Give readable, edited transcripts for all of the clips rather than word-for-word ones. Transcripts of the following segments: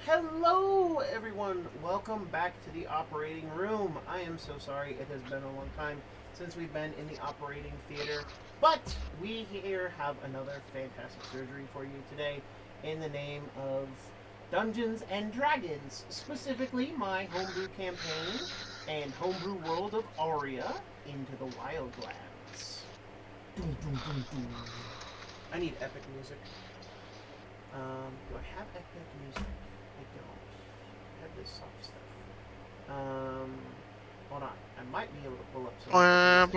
Hello, everyone. Welcome back to the operating room. I am so sorry it has been a long time since we've been in the operating theater, but we here have another fantastic surgery for you today in the name of Dungeons and Dragons, specifically my homebrew campaign and homebrew world of Auria into the Wildlands. Dun, dun, dun, dun. I need epic music. Do I have epic music? I don't. I have this soft stuff. Um, Hold on. I might be able to pull up some epic music.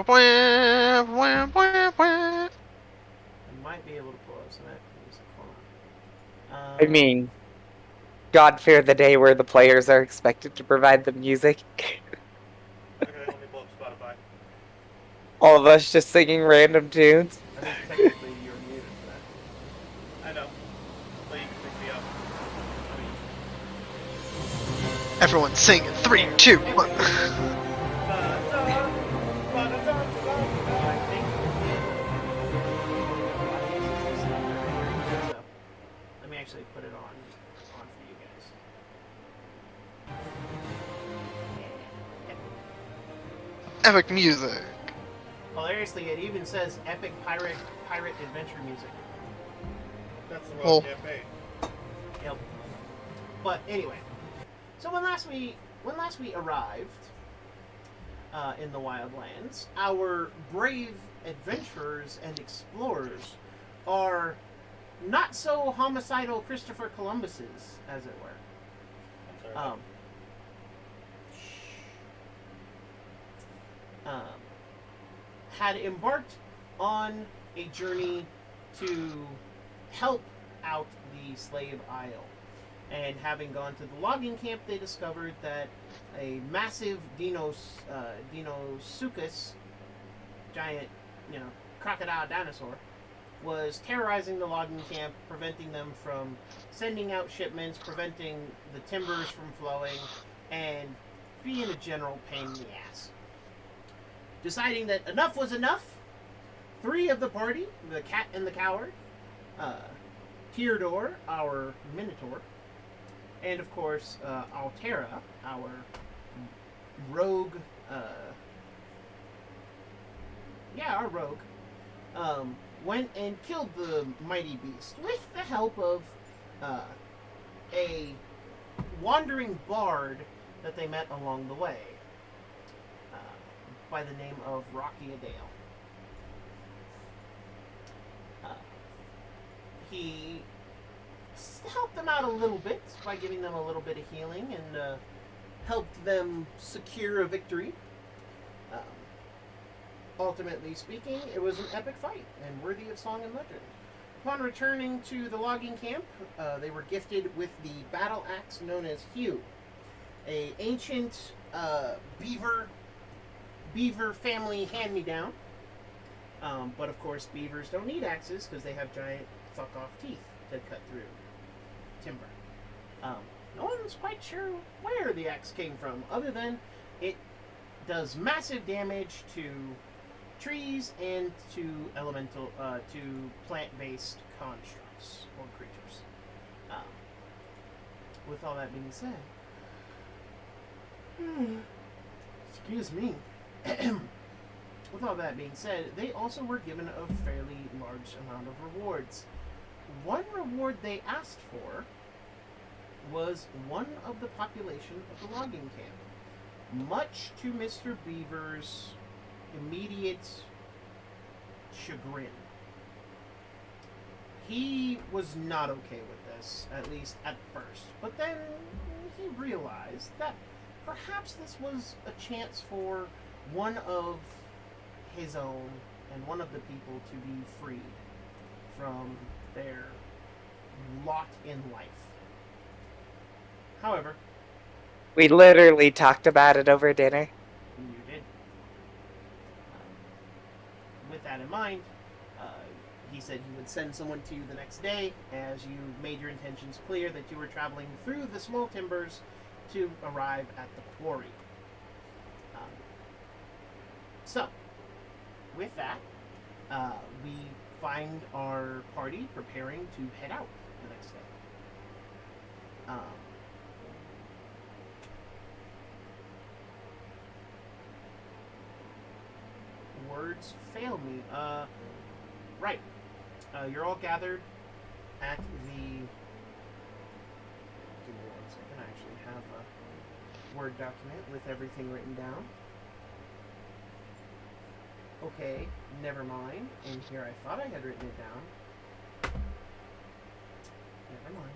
I might be able to pull up some epic music. Hold I on. mean, God fear the day where the players are expected to provide the music. Okay, let me pull up Spotify. All of us just singing random tunes. I mean, technically, you're muted for that. I know, but you can pick me up. I mean, Everyone sing in three, two, one. I think so. Let me actually put it on for you guys. Epic music. Hilariously, it even says epic pirate adventure music. that's the Well, wrong campaign. Yep. But anyway, so when last we arrived in the Wildlands, our brave adventurers and explorers are not so homicidal Christopher Columbuses, as it were. I'm sorry. Um, um, had embarked on a journey to help out the slave isle. And having gone to the logging camp, they discovered that a massive Dinosuchus, giant, crocodile dinosaur, was terrorizing the logging camp, preventing them from sending out shipments, preventing the timbers from flowing, and being a general pain in the ass. Deciding that enough was enough, three of the party, the cat and the coward, uh, Teodor, our minotaur, and of course Altera, our rogue. Our rogue. Went and killed the mighty beast with the help of uh, a wandering bard that they met along the way, uh, by the name of Rocky Adale. Uh, he helped them out a little bit by giving them a little bit of healing and helped them secure a victory. Um, Ultimately speaking, it was an epic fight and worthy of song and legend. Upon returning to the logging camp, they were gifted with the battle axe known as Hugh, a ancient beaver family hand-me-down. But of course, beavers don't need axes because they have giant fuck-off teeth to cut through timber. Um, no one's quite sure where the axe came from, other than it does massive damage to trees and to plant-based constructs or creatures. Um, with all that being said, excuse me. With all that being said, they also were given a fairly large amount of rewards. One reward they asked for was one of the population of the logging camp, much to Mr. Beaver's immediate chagrin. He was not okay with this, at least at first, but then he realized that perhaps this was a chance for one of his own and one of the people to be freed from their lot in life. However, We literally talked about it over dinner. you did. With that in mind, uh, he said he would send someone to you the next day as you made your intentions clear that you were traveling through the small timbers to arrive at the quarry. Um, so, with that, we find our party preparing to head out the next day. words fail me. Right. You're all gathered at the. Give me 1 second. I actually have a Word document with everything written down. Okay, never mind. And here I thought I had written it down. Never mind.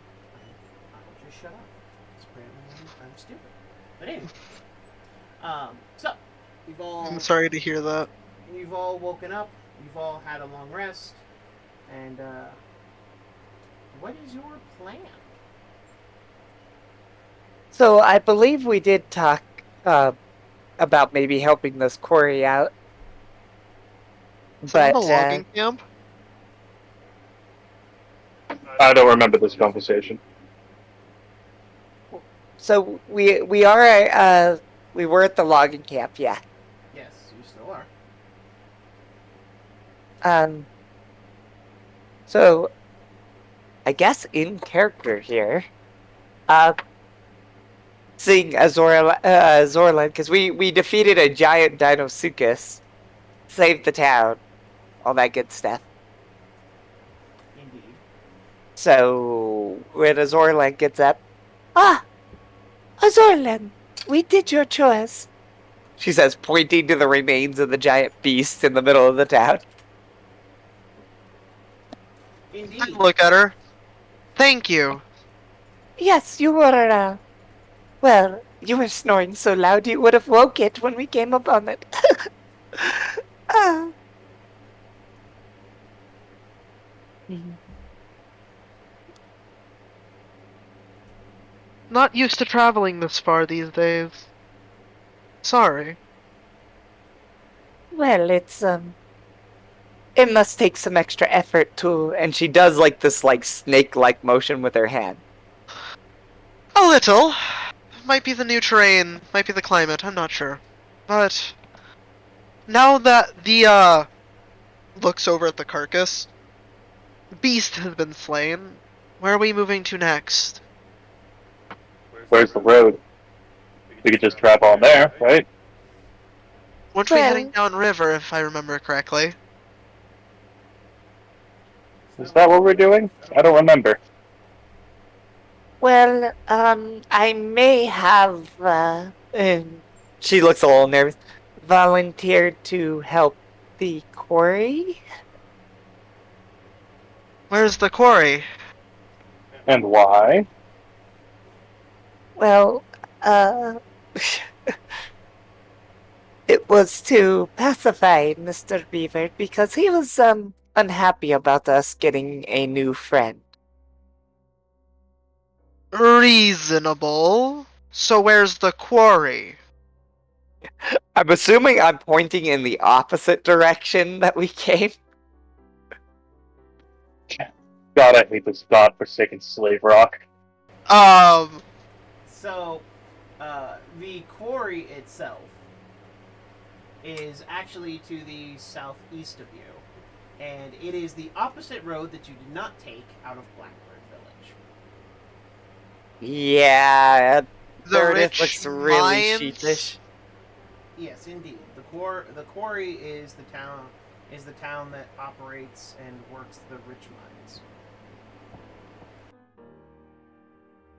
I'll just shut up. Apparently I'm stupid. But anyway. So, you've all... I'm sorry to hear that. You've all woken up. You've all had a long rest. And, what is your plan? So I believe we did talk about maybe helping this quarry out. Is that But a logging camp? I don't remember this conversation. so we are we were at the logging camp, yeah. Yes, you still are. So I guess in character here, seeing Zorlan, because we defeated a giant Dinosuchus, saved the town, all that good stuff. Indeed. So when Zorlan gets up, Zorlan, we did your chores, she says, pointing to the remains of the giant beast in the middle of the town. Indeed. I look at her. Thank you. Yes, you were, well, you were snoring so loud you would have woke it when we came upon it. Not used to traveling this far these days. Sorry. Well, it must take some extra effort to, and she does like this like snake-like motion with her hand. A little. Might be the new terrain, might be the climate, I'm not sure. But now that the looks over at the carcass, the beast has been slain. Where are we moving to next? Where's the road? We could just travel on there, right? Weren't we Well- heading downriver, if I remember correctly? Is that what we're doing? I don't remember. Well, I may have, she looks a little nervous, volunteered to help the quarry? Where's the quarry? And why? Well, it was to pacify Mr. Beaver because he was, unhappy about us getting a new friend. Reasonable. So where's the quarry? I'm assuming I'm pointing in the opposite direction that we came. God, I hate this godforsaken slave rock. So, the quarry itself is actually to the southeast of you, and it is the opposite road that you did not take out of Blackbird Village. Yeah, The Meredith rich looks really mines? sheepish. Yes, indeed. The quarry is the town that operates and works the rich mines.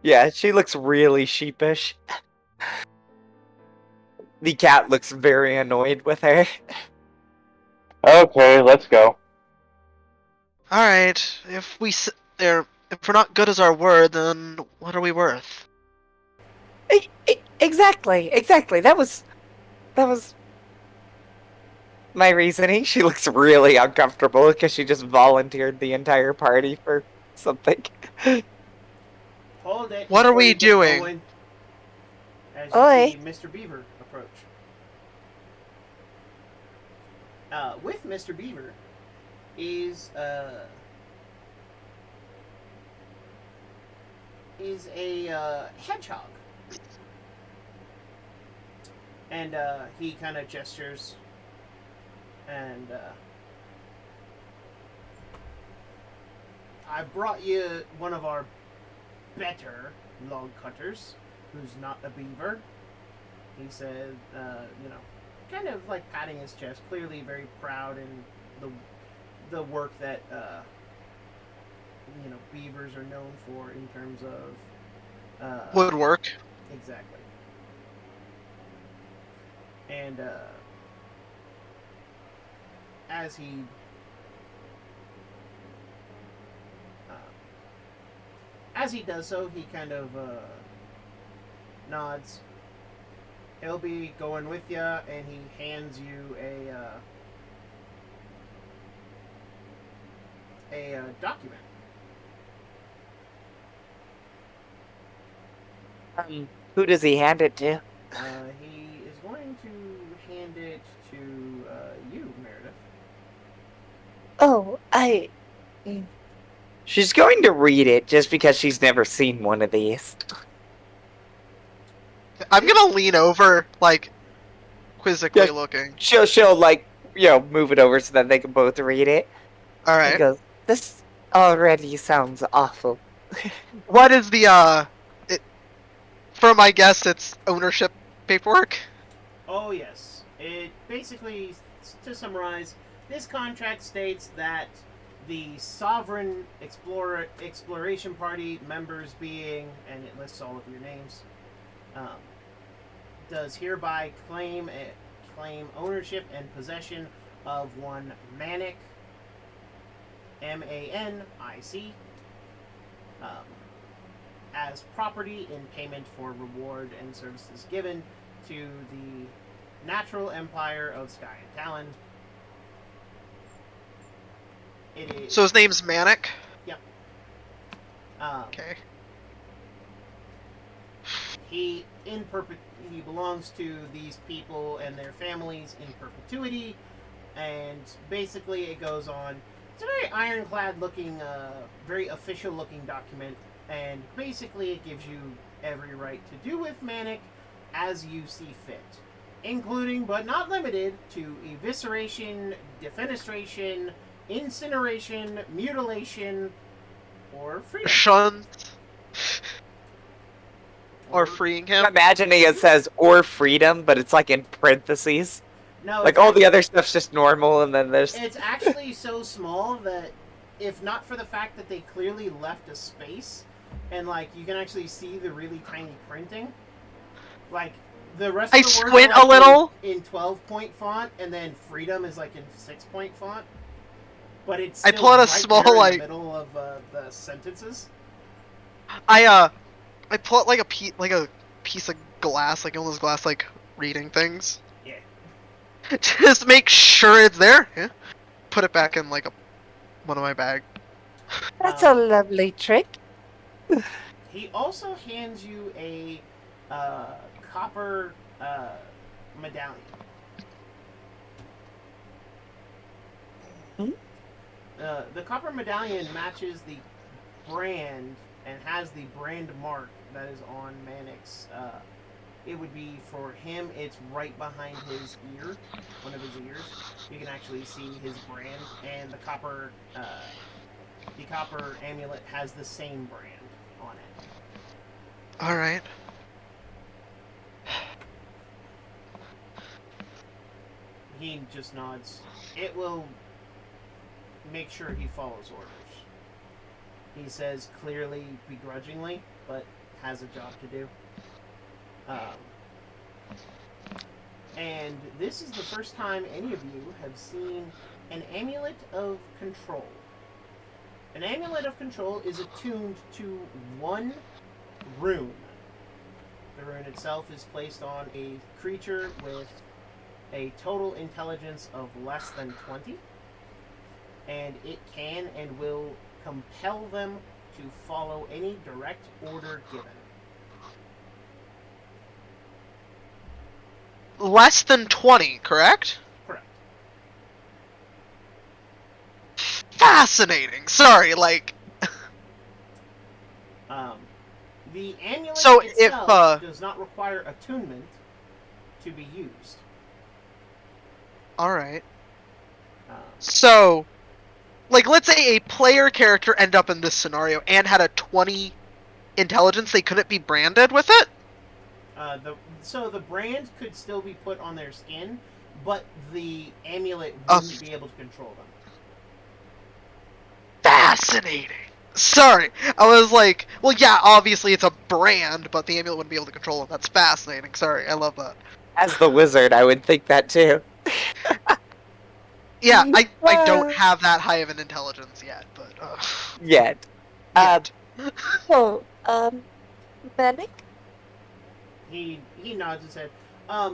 Yeah, she looks really sheepish. The cat looks very annoyed with her. Okay, let's go. Alright, if we're not good as our word, then what are we worth? Exactly. That was my reasoning. She looks really uncomfortable because she just volunteered the entire party for something. Hold it. What are before we you get doing? going, as you Oi. see Mr. Beaver approach. With Mr. Beaver is a hedgehog, and he kind of gestures, and I brought you one of our better log cutters, who's not a beaver. He said, kind of like patting his chest, clearly very proud in the work that beavers are known for in terms of Woodwork. exactly. And as he does so, he kind of nods. He'll be going with you, and he hands you a document. Who does he hand it to? He is going to hand it to you, Meredith. Oh, She's going to read it just because she's never seen one of these. I'm gonna lean over, like, quizzically Yeah. looking. She'll like, move it over so that they can both read it. He Alright. goes, this already sounds awful. What is the, for my guess, it's ownership paperwork? Oh, yes. It basically, to summarize, this contract states that the Sovereign Exploration Party members being, and it lists all of your names, does hereby claim ownership and possession of one Manic, M-A-N-I-C, as property in payment for reward and services given to the natural empire of Sky and Talon. It is, So his name's Manic? Yep. Okay. He belongs to these people and their families in perpetuity, and basically it goes on. It's a very ironclad looking, very official looking document, and basically it gives you every right to do with Manic as you see fit, including but not limited to evisceration, defenestration, incineration, mutilation, or freedom. Shunt. Or freeing him. I'm imagining it says or freedom, but it's like in parentheses. No, Like all the other stuff's just normal, and then there's. It's actually so small that if not for the fact that they clearly left a space, and like you can actually see the really tiny printing, like the rest I of the words squint are a little. in 12-point font, and then freedom is like in 6-point font. But it's I still pull out a right small, there in like- the middle of the sentences. I pull out like a piece of glass, like one of those glass like reading things. Yeah. Just make sure it's there. Yeah. Put it back in like one of my bag. That's a lovely trick. He also hands you a copper medallion. Hmm? The copper medallion matches the brand and has the brand mark that is on Manic's. It would be for him. It's right behind his ear, one of his ears. You can actually see his brand, and the copper amulet has the same brand on it. All right. He just nods. It will make sure he follows orders. He says clearly begrudgingly, but has a job to do. And this is the first time any of you have seen an amulet of control. An amulet of control is attuned to one rune. The rune itself is placed on a creature with a total intelligence of less than 20, and it can and will compel them to follow any direct order given. Less than 20, correct? Correct. Fascinating. Sorry, like. The amulet So if, itself does not require attunement to be used. All right. Um, So, like, let's say a player character end up in this scenario and had a 20 intelligence, they couldn't be branded with it? So the brand could still be put on their skin. but the amulet Oh. wouldn't be able to control them. Fascinating. Sorry, I was like, well, yeah, obviously it's a brand, but the amulet wouldn't be able to control it. That's fascinating. Sorry, I love that. As the wizard, I would think that too. Yeah, I don't have that high of an intelligence yet, but Yet. yet. So, Manic? He nods his head.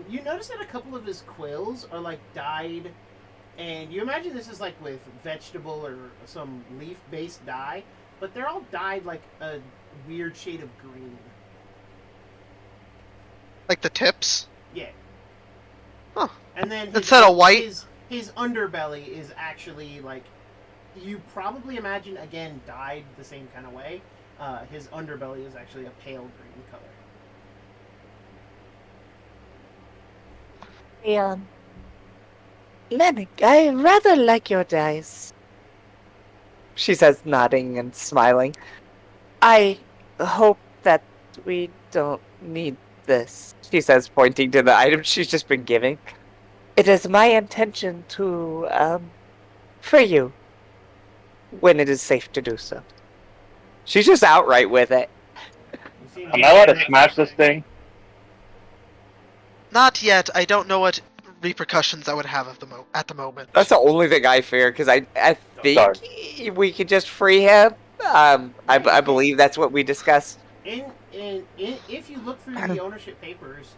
You notice that a couple of his quills are like dyed, and you imagine this is like with vegetable or some leaf-based dye, but they're all dyed like a weird shade of green. Like the tips. Yeah. Huh. And then Instead of white? his underbelly is actually like, you probably imagine again dyed the same kind of way. His underbelly is actually a pale green color. Manic, I rather like your dice. She says, nodding and smiling. I hope that we don't need this, she says, pointing to the item she's just been giving. It is my intention to, free you when it is safe to do so. She's just outright with it. Am I allowed to smash this thing? Not yet. I don't know what repercussions that would have at the moment. That's the only thing I fear, because I think we could just free him. I believe that's what we discussed. If you look through the ownership papers,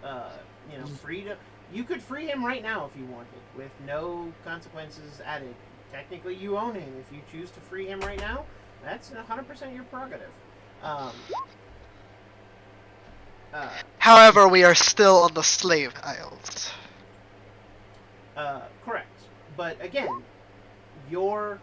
you could free him right now if you wanted, with no consequences added. Technically, you own him. If you choose to free him right now, that's 100% your prerogative. However, we are still on the slave isles. Correct. But again, your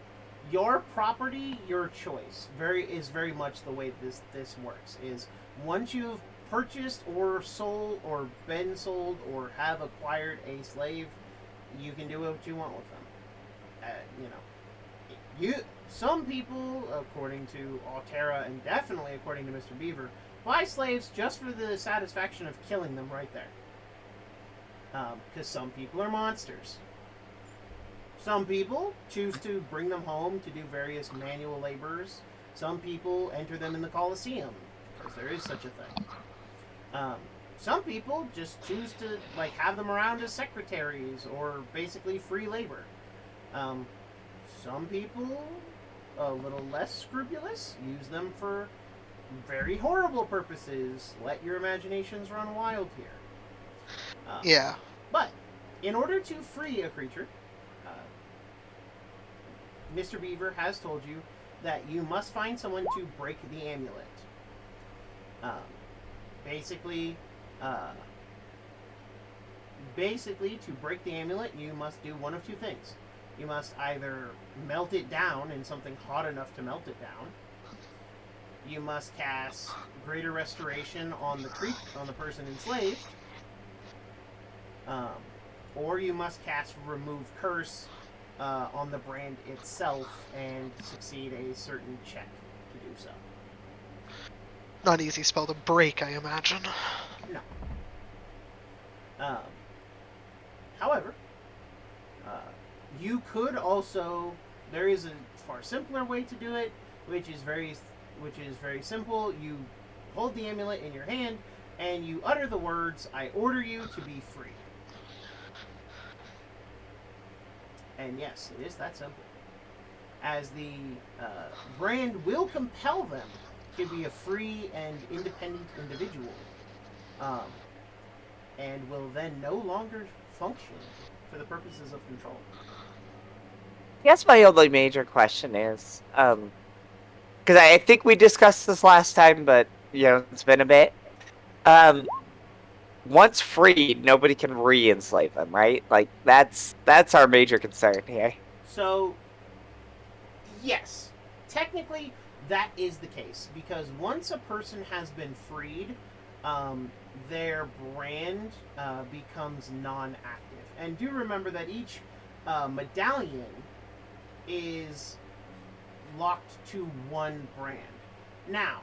property, your choice. Is very much the way this works. Is once you've purchased or sold or been sold or have acquired a slave, you can do what you want with them. Some people, according to Auria and definitely according to Mr. Beaver, buy slaves just for the satisfaction of killing them right there. Because some people are monsters. Some people choose to bring them home to do various manual labors. Some people enter them in the Colosseum, because there is such a thing. Some people just choose to have them around as secretaries or basically free labor. Some people, a little less scrupulous, use them for very horrible purposes. Let your imaginations run wild here. Yeah. But in order to free a creature, Mr. Beaver has told you that you must find someone to break the amulet. Basically, to break the amulet, you must do one of two things. You must either melt it down in something hot enough to melt it down. You must cast Greater Restoration on the person enslaved. Or you must cast Remove Curse on the brand itself and succeed a certain check to do so. Not an easy spell to break, I imagine. No. However, you could also. There is a far simpler way to do it, which is very simple. You hold the amulet in your hand, and you utter the words, "I order you to be free." And yes, it is that simple. As the brand will compel them to be a free and independent individual, and will then no longer function for the purposes of control. I guess my only major question is, because I think we discussed this last time, but it's been a bit. Once freed, nobody can re-enslave them, right? That's our major concern here. So, yes, technically that is the case, because once a person has been freed, their brand becomes non-active. And do remember that each medallion is locked to one brand. Now,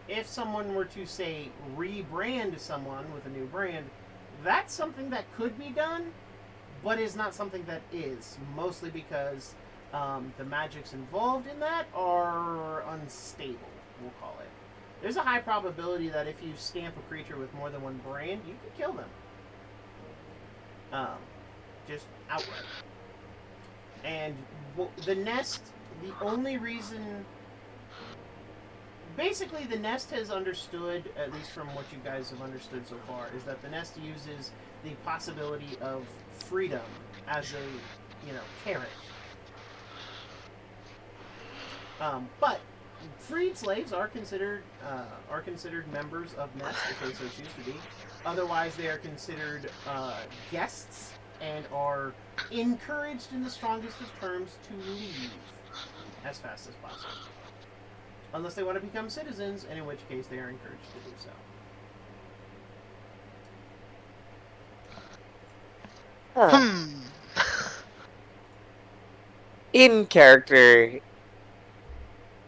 if someone were to, say, rebrand someone with a new brand, that's something that could be done, but is not something that is, mostly because the magics involved in that are unstable, we'll call it. There's a high probability that if you stamp a creature with more than one brand, you could kill them. Just outright. And the nest, the only reason... Basically, the nest has understood, at least from what you guys have understood so far, is that the nest uses the possibility of freedom as a, carrot. But freed slaves are considered members of Nest if they so choose to be. Otherwise, they are considered guests and are encouraged in the strongest of terms to leave as fast as possible. Unless they want to become citizens, and in which case they are encouraged to do so. Huh. In character,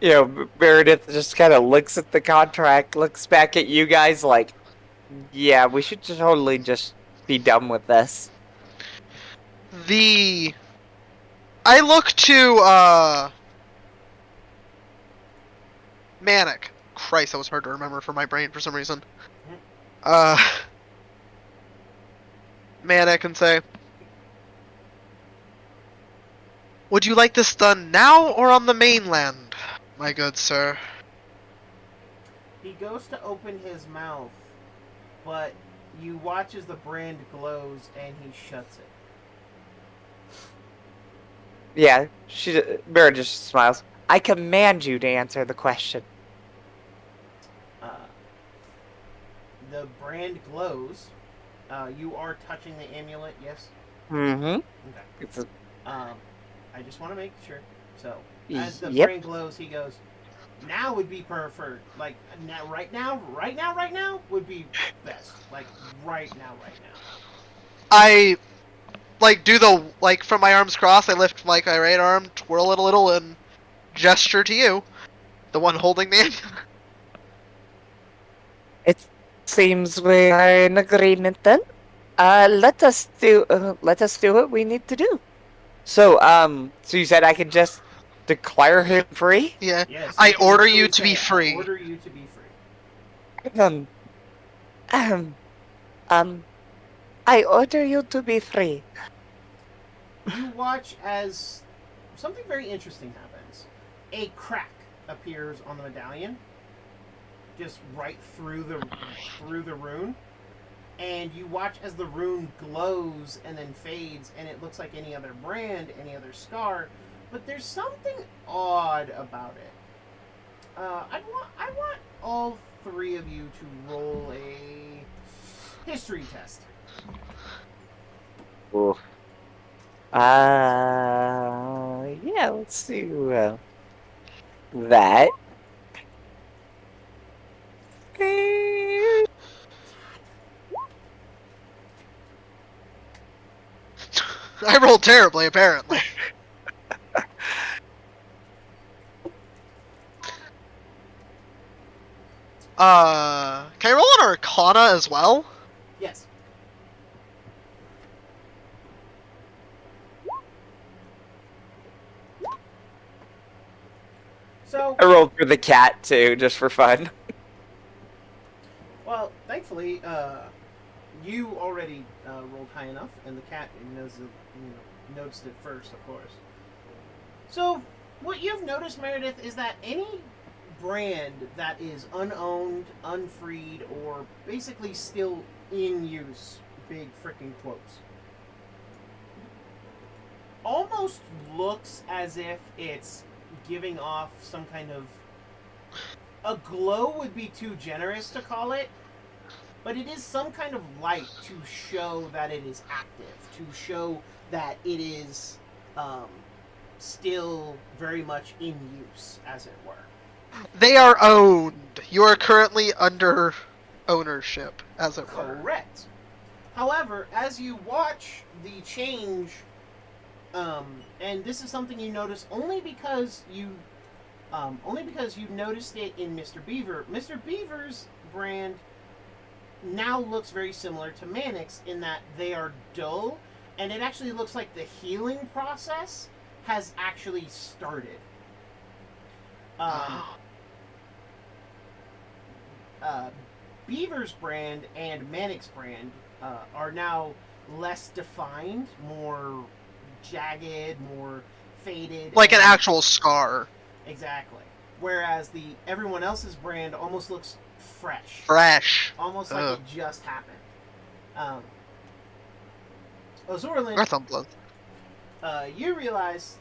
Meredith just kind of looks at the contract, looks back at you guys like, yeah, we should totally just be done with this. I look to, Manic. Christ, that was hard to remember for my brain for some reason. Manic and say, would you like this done now or on the mainland, my good sir? He goes to open his mouth, but you watch as the brand glows and he shuts it. Yeah, Meredith just smiles. I command you to answer the question. The brand glows. You are touching the amulet, yes? Mm-hmm. Okay. It's I just want to make sure. So, as the Yep. brand glows, he goes, now would be preferred. Like, right now would be best. Like, right now. I, from my arms crossed, I lift, my right arm, twirl it a little, and gesture to you, the one holding the amulet. It seems we are in agreement then. Let us do what we need to do. So you said I could just declare him free? Yeah. Yes. I order literally you to be say, free. I order you to be free. I order you to be free. You watch as something very interesting happens. A crack appears on the medallion, just right through the rune, and you watch as the rune glows and then fades, and it looks like any other brand, any other scar, but there's something odd about it. I want all three of you to roll a history test. Oof. Yeah, let's do that. I rolled terribly, apparently. Can I roll an Arcana as well? Yes. So, I rolled for the cat too, just for fun. well, thankfully, you already rolled high enough, and the cat noticed it first, of course. So, what you've noticed, Meredith, is that any brand that is unowned, unfreed, or basically still in use, big freaking quotes, almost looks as if it's giving off some kind of... A glow would be too generous to call it, but it is some kind of light to show that it is active, to show that it is still very much in use, as it were. They are owned. You are currently under ownership, as it were. Correct. However, as you watch the change, and this is something you notice only because you noticed it in Mr. Beaver. Mr. Beaver's brand now looks very similar to Manic's in that they are dull and it actually looks like the healing process has actually started. Beaver's brand and Manic's brand are now less defined, more jagged, more faded. Like an actual scar. Exactly. Whereas everyone else's brand almost looks fresh. Fresh. Almost like it just happened. Ozorlin, Northumberland. you realize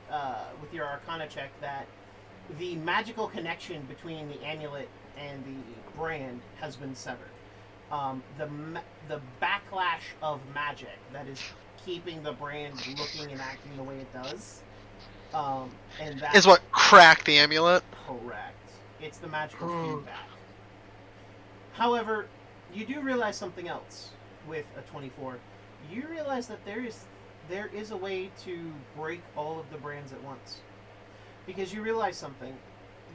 with your Arcana check that the magical connection between the amulet and the brand has been severed. The backlash of magic that is keeping the brand looking and acting the way it does, and that is what cracked the amulet. Correct. It's the magical feedback. However, you do realize something else with a 24. You realize that there is a way to break all of the brands at once. Because you realize something.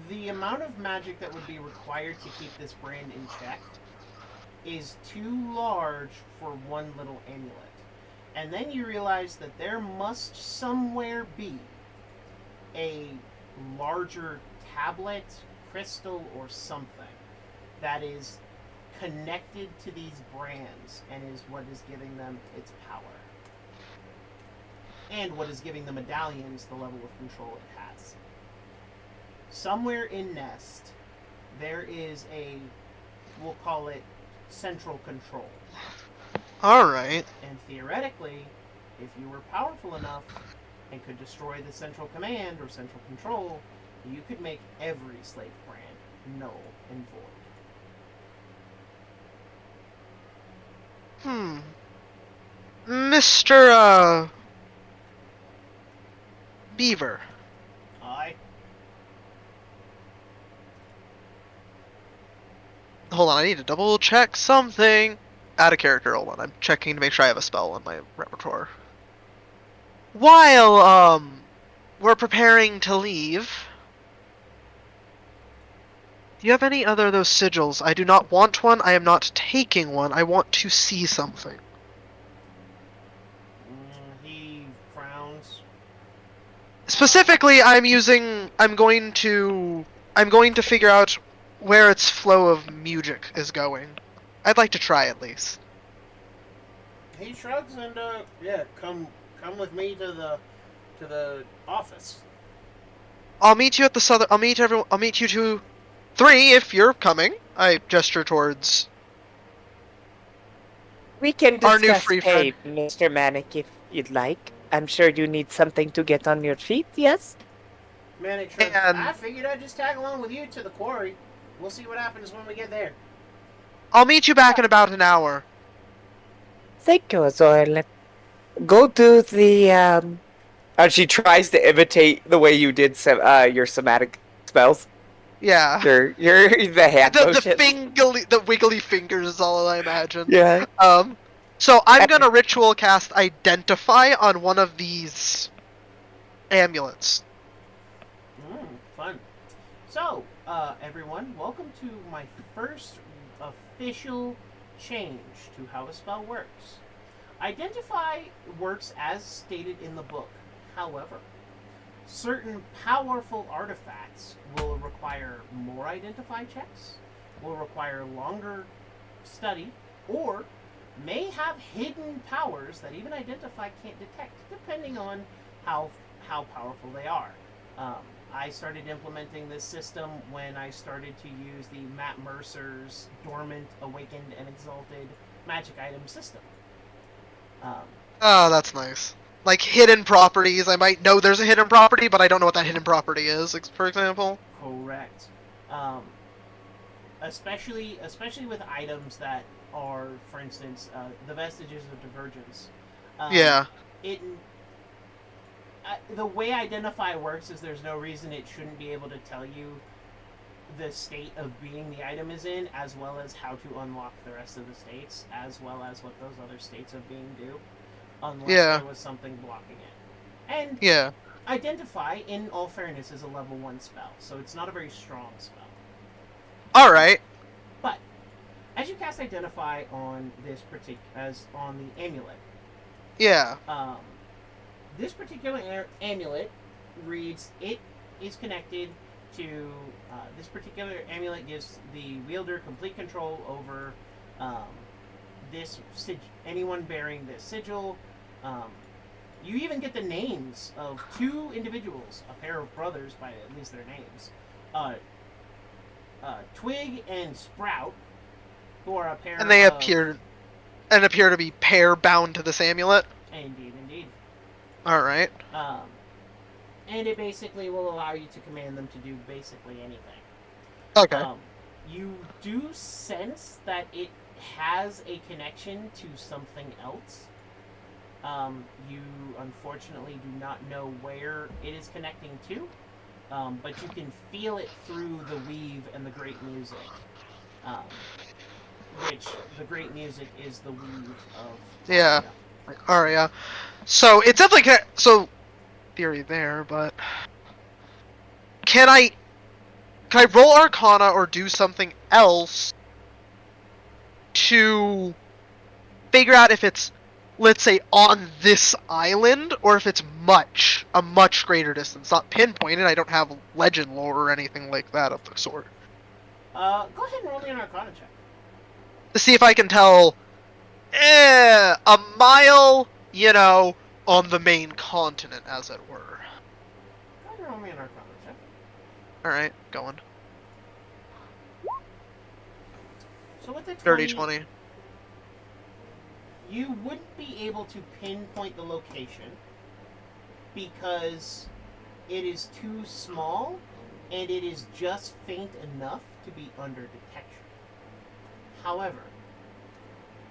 The amount of magic that would be required to keep this brand in check is too large for one little amulet. And then you realize that there must somewhere be a larger tablet, crystal, or something that is connected to these brands and is what is giving them its power. And what is giving the medallions the level of control it has. Somewhere in Nest, there is we'll call it central control. Alright. And theoretically, if you were powerful enough and could destroy the central command or central control, you could make every slave brand null and void. Mr. Beaver. Aye. Hold on, I need to double check something. Out of character, hold on. I'm checking to make sure I have a spell in my repertoire. While, we're preparing to leave, do you have any other of those sigils? I do not want one. I am not taking one. I want to see something. He frowns. Specifically, I'm going to figure out where its flow of music is going. I'd like to try at least. He shrugs and come with me to the office. I'll meet you at the southern. I'll meet you to 3 if you're coming. I gesture towards. We can Our new discuss free pay, friend. Mr. Manic, if you'd like. I'm sure you need something to get on your feet, yes? Manic shrugs. And- I figured I'd just tag along with you to the quarry. We'll see what happens when we get there. I'll meet you back in about an hour. Thank you, Azorlin. Go do the, And she tries to imitate the way you did your somatic spells. Yeah. Your the hand motion. The wiggly fingers is all I imagine. Yeah. So I'm gonna ritual cast Identify on one of these amulets. Fun. So, everyone, welcome to my first official change to how a spell works. Identify works as stated in the book. However, certain powerful artifacts will require more Identify checks, will require longer study, or may have hidden powers that even Identify can't detect, depending on how powerful they are. I started implementing this system when I started to use the Matt Mercer's Dormant, Awakened, and Exalted magic item system. Oh, that's nice. Like hidden properties. I might know there's a hidden property, but I don't know what that hidden property is, for example. Correct. Especially with items that are, for instance, the Vestiges of Divergence. Yeah. The way Identify works is there's no reason it shouldn't be able to tell you the state of being the item is in, as well as how to unlock the rest of the states, as well as what those other states of being do, unless there was something blocking it. And yeah. Identify, in all fairness, is a level 1 spell, so it's not a very strong spell. Alright. But as you cast Identify on on the amulet, Yeah. This particular amulet reads, it is connected to, this particular amulet gives the wielder complete control over this anyone bearing this sigil. You even get the names of 2 individuals, a pair of brothers by at least their names. Twig and Sprout, who are a pair And they of... appear to be pair bound to this amulet. Indeed, indeed. Alright. And it basically will allow you to command them to do basically anything. Okay. You do sense that it has a connection to something else. You unfortunately do not know where it is connecting to, but you can feel it through the weave and the great music. Which the great music is the weave of Yeah. Auria. Auria. So it's definitely so theory there, but can I roll Arcana or do something else to figure out if it's, let's say, on this island, or if it's a much greater distance? Not pinpointed. I don't have legend lore or anything like that of the sort. Go ahead and roll me an Arcana check. To see if I can tell, a mile, on the main continent, as it were. Go ahead and roll me an Arcana check. Alright, going. So with the 30, 20. You wouldn't be able to pinpoint the location because it is too small and it is just faint enough to be under detection. However,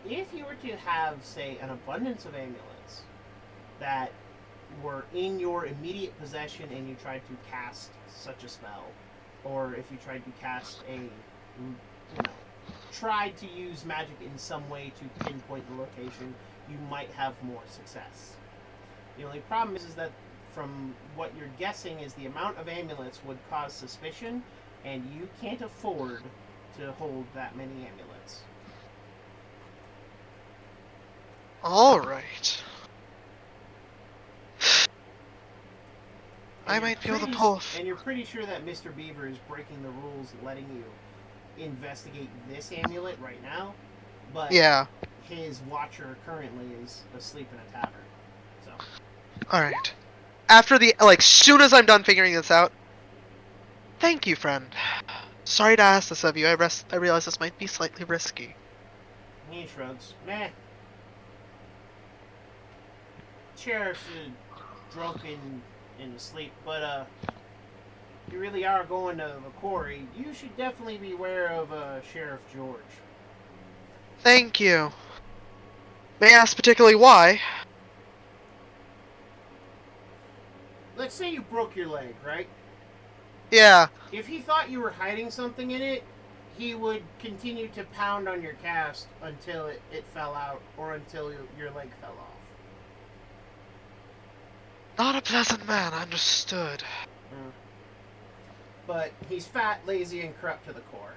if you were to have, say, an abundance of amulets that were in your immediate possession and you tried to cast such a spell, or if you tried to cast tried to use magic in some way to pinpoint the location, you might have more success. The only problem is that from what you're guessing is the amount of amulets would cause suspicion, and you can't afford to hold that many amulets. Alright. I might be able to pull. And you're pretty sure that Mr. Beaver is breaking the rules letting you investigate this amulet right now, but Yeah. his watcher currently is asleep in a tavern. So. Alright. After soon as I'm done figuring this out. Thank you, friend. Sorry to ask this of you. I realize this might be slightly risky. He shrugs. Meh. Sheriff's drunk and asleep, but you really are going to the quarry. You should definitely be aware of Sheriff George. Thank you. May I ask particularly why? Let's say you broke your leg, right? Yeah. If he thought you were hiding something in it, he would continue to pound on your cast until it fell out, or until your leg fell off. Not a pleasant man, understood. But he's fat, lazy, and corrupt to the core.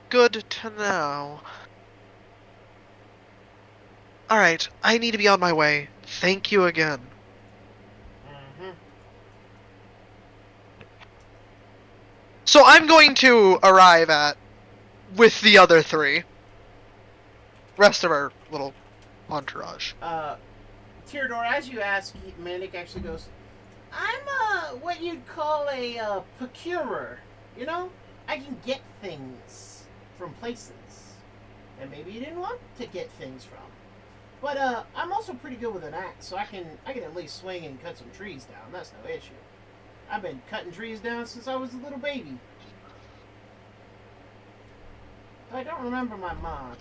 Good to know. Alright, I need to be on my way. Thank you again. Mm-hmm. So I'm going to arrive with the other 3. Rest of our little entourage. Tyrador, as you ask, Manic actually goes, I'm what you'd call a procurer. You know, I can get things from places that maybe you didn't want to get things from. But I'm also pretty good with an axe, so I can at least swing and cut some trees down. That's no issue. I've been cutting trees down since I was a little baby. I don't remember my mom.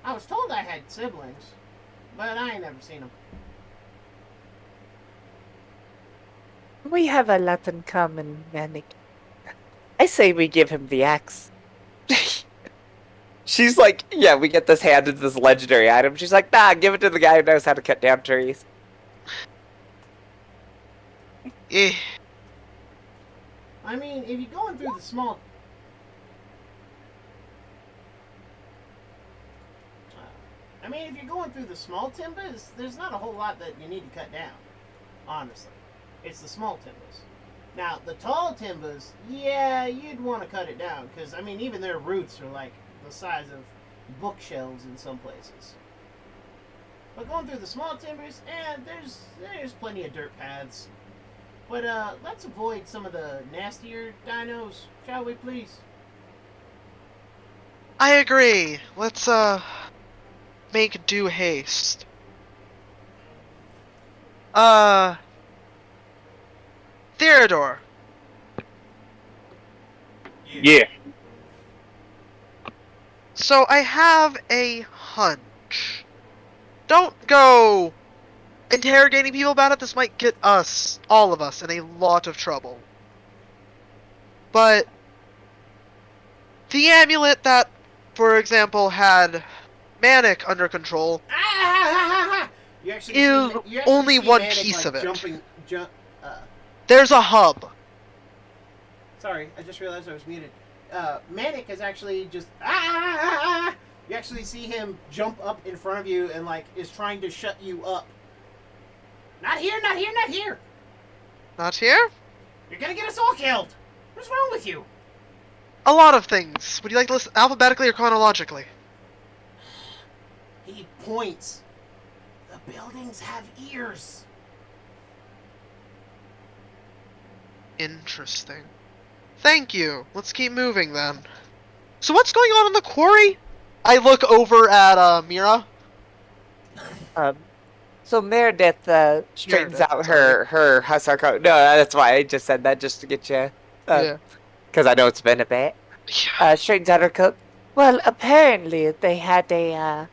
I was told I had siblings, but I ain't never seen them. We have a lot in common, Manic. I say we give him the axe. She's like, yeah, we get this handed this legendary item. She's like, nah, give it to the guy who knows how to cut down trees. Eh. I mean, if you're going through the small... I mean, if you're going through the small timbers, there's not a whole lot that you need to cut down. Honestly, it's the small timbers. Now, the tall timbers, yeah, you'd want to cut it down because I mean, even their roots are like the size of bookshelves in some places. But going through the small timbers, there's plenty of dirt paths. But let's avoid some of the nastier dinos, shall we, please? I agree. Let's make due haste. Theodore. Yeah. So I have a hunch. Don't go interrogating people about it. This might get us, all of us, in a lot of trouble. But the amulet that, for example, had Manic under control You actually is see, you actually only see one Manic, piece like, of it. Jumping, There's a hub. Sorry, I just realized I was muted. Manic is actually just You actually see him jump up in front of you and like is trying to shut you up. Not here, not here, not here! Not here? You're gonna get us all killed! What's wrong with you? A lot of things. Would you like to listen alphabetically or chronologically? He points. The buildings have ears. Interesting. Thank you. Let's keep moving then. So what's going on in the quarry? I look over at Mira. So Meredith straightens Meredith, out sorry. her hussar coat. No, that's why I just said that just to get you. Yeah. Because I know it's been a bit. Straightens out her coat. Well, apparently they had a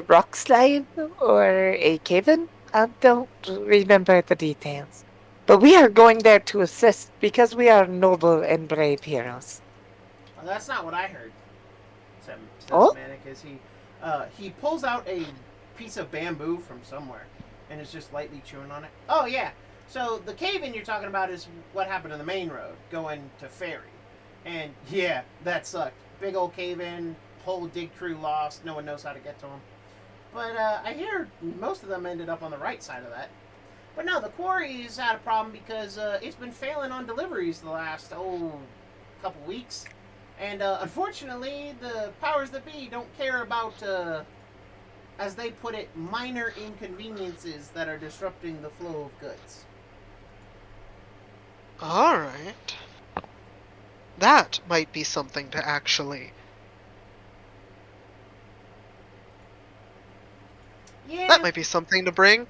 rock slide or a cave-in. I don't remember the details. But we are going there to assist because we are noble and brave heroes. Well, that's not what I heard. Says Oh? Manic as he pulls out a piece of bamboo from somewhere and is just lightly chewing on it. Oh yeah. So the cave-in you're talking about is what happened on the main road going to Ferry. And yeah, that sucked. Big old cave-in, whole dig crew lost, no one knows how to get to them. But I hear most of them ended up on the right side of that. But no, the quarry's had a problem because it's been failing on deliveries the last, couple weeks. And unfortunately, the powers that be don't care about, as they put it, minor inconveniences that are disrupting the flow of goods. Alright. That might be something to actually... Yeah. That might be something to bring.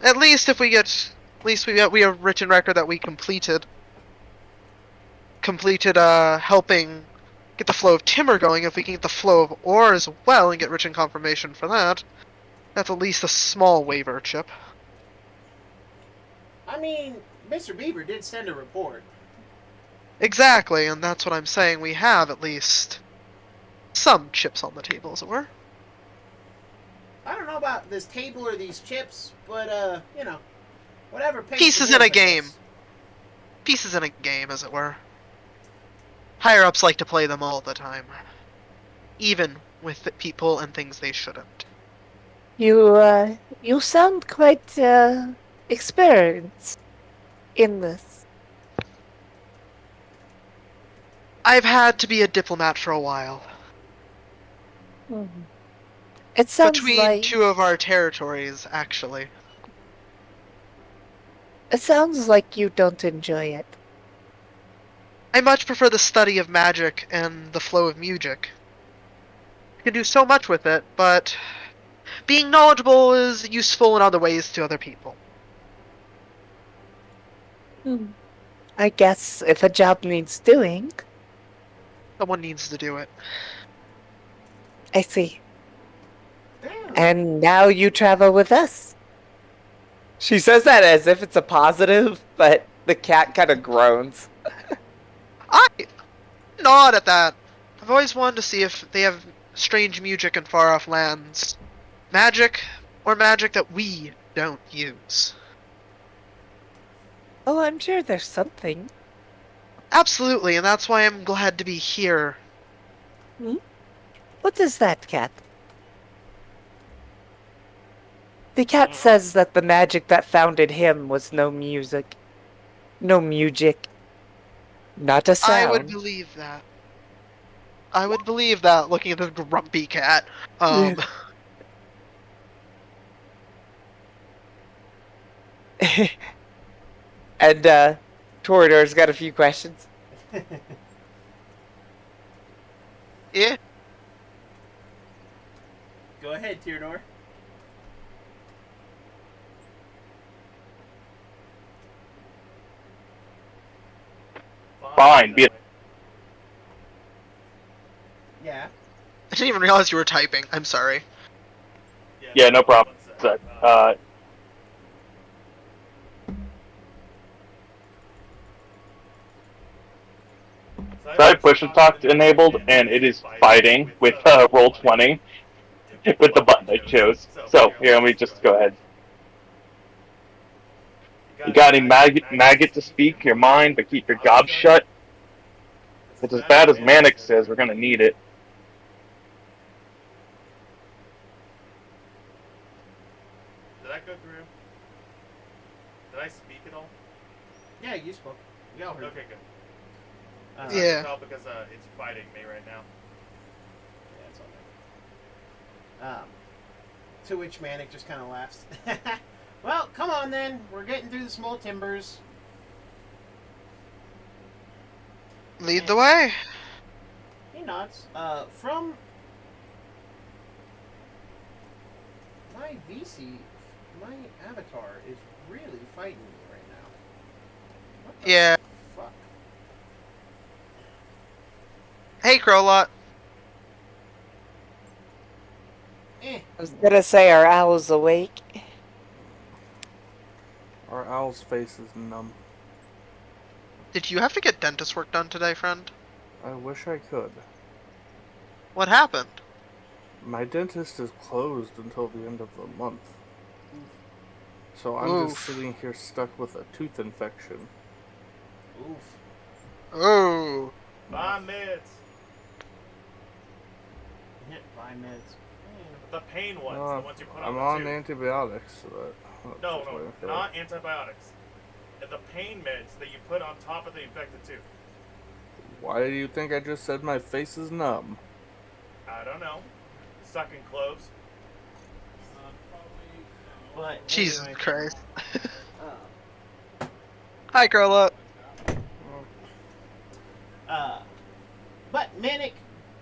At least if we get... At least we have a written record that we completed. Helping get the flow of timber going. If we can get the flow of ore as well and get written confirmation for that, that's at least a small waiver chip. I mean, Mr. Beaver did send a report. Exactly, and that's what I'm saying. We have at least some chips on the table, as it were. I don't know about this table or these chips, but, you know, whatever. pays Pieces the in a bills, I game. guess. Pieces in a game, as it were. Higher-ups like to play them all the time. Even with people and things they shouldn't. You sound quite experienced in this. I've had to be a diplomat for a while. It sounds Between like two of our territories, actually. it sounds like you don't enjoy it. I much prefer the study of magic and the flow of music. You can do so much with it, but being knowledgeable is useful in other ways to other people. I guess if a job needs doing, Someone needs to do it. I see. Damn. And now you travel with us. She says that as if it's a positive, but the cat kind of groans. I nod at that. I've always wanted to see if they have strange music in far-off lands. Magic, or magic that we don't use. Oh, I'm sure there's something. Absolutely, and that's why I'm glad to be here. What is that, cat? The cat says that the magic that founded him was no music. No music. Not a I would sound. believe that. I would believe that, looking at this grumpy cat. Um, And, Torador's got a few questions. yeah. Go ahead, Tyranor. Fine, be it. Yeah. I didn't even realize you were typing. I'm sorry. Yeah, no problem. So, so I have push to talk enabled, and it is fighting with roll 20 with the button I chose. So here, let me just go ahead. You got any maggot to speak your mind, but keep your gob shut? It's as bad as Manic says. We're gonna need it. Did that go through? Did I speak at all? Yeah, you spoke. We all heard. Okay, good. Yeah. I can tell because it's fighting me right now. Yeah, it's all good. To which Manic just kind of laughs. Well, come on then. We're getting through the small timbers. Lead the way. He nods. From my VC, my avatar is really fighting me right now. What the Yeah. fuck? Hey, Crowlot. Eh. I was gonna say, are owls awake? Our owl's face is numb. Did you have to get dentist work done today, friend? I wish I could. What happened? My dentist is closed until the end of the month. So I'm Oof. just sitting here stuck with a tooth infection. Oof. Oh. 5 minutes. Hit 5 minutes. The pain ones, the ones you put on I'm the on tube. antibiotics. So No, not antibiotics. The pain meds that you put on top of the infected tube. Why do you think I just said my face is numb? I don't know. Sucking cloves. But Jesus anyway, Christ. uh, Hi, Crowlot. But Manic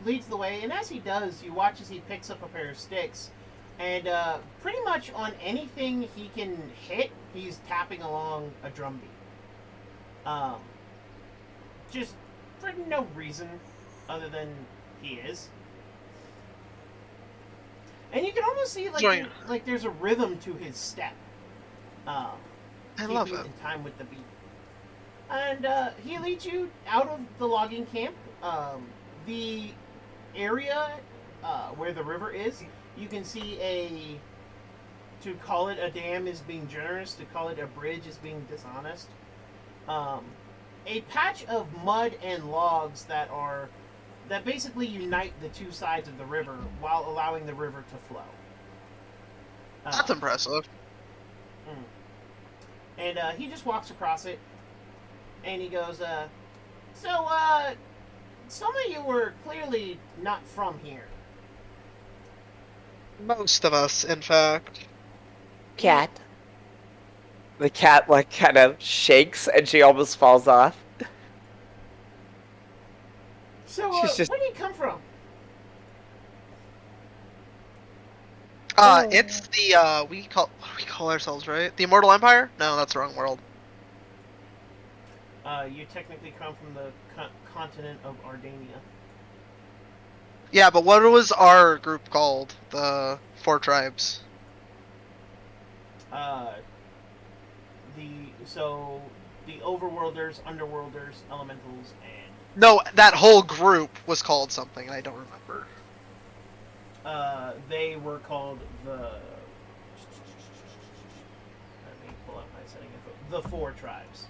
leads the way, and as he does, you watch as he picks up a pair of sticks, and pretty much on anything he can hit, he's tapping along a drum beat. Just for no reason other than he is. And you can almost see like there's a rhythm to his step. I love keeping it. in time with the beat. And he leads you out of the logging camp. The area where the river is, you can see to call it a dam is being generous, to call it a bridge is being dishonest. A patch of mud and logs that basically unite the two sides of the river while allowing the river to flow. That's impressive. And he just walks across it, and he goes, so, some of you were clearly not from here. Most of us, in fact. Cat. The cat, like, kind of shakes, and she almost falls off. So, She's just- where do you come from? It's the, what do we call ourselves, right? The Immortal Empire? No, that's the wrong world. You technically come from the continent of Ardania. Yeah, but what was our group called? The 4 tribes. The overworlders, underworlders, elementals, and No, that whole group was called something, and I don't remember. they were called the. Let me pull up my setting info. The 4 tribes.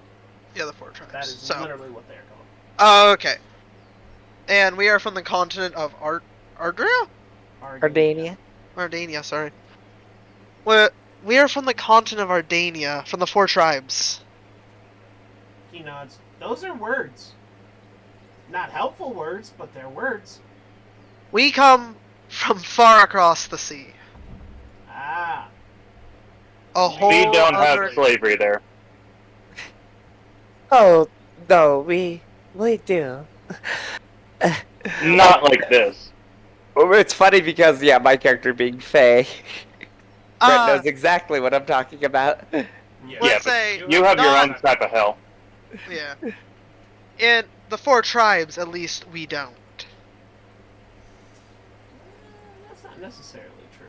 Yeah, the 4 tribes. That is So, literally what they are called. oh, okay. And we are from the continent of Ardria? Ardania. Ardania, sorry. What? We are from the continent of Ardania, from the 4 tribes. He nods. Those are words. Not helpful words, but they're words. We come from far across the sea. Ah. A whole We don't other... have slavery there. Oh, no, we do. Not like this. It's funny because, yeah, my character being Faye, Brett knows exactly what I'm talking about. Yeah, Let's but say you have your not- own type of hell. Yeah. In the 4 tribes, at least, we don't. That's not necessarily true.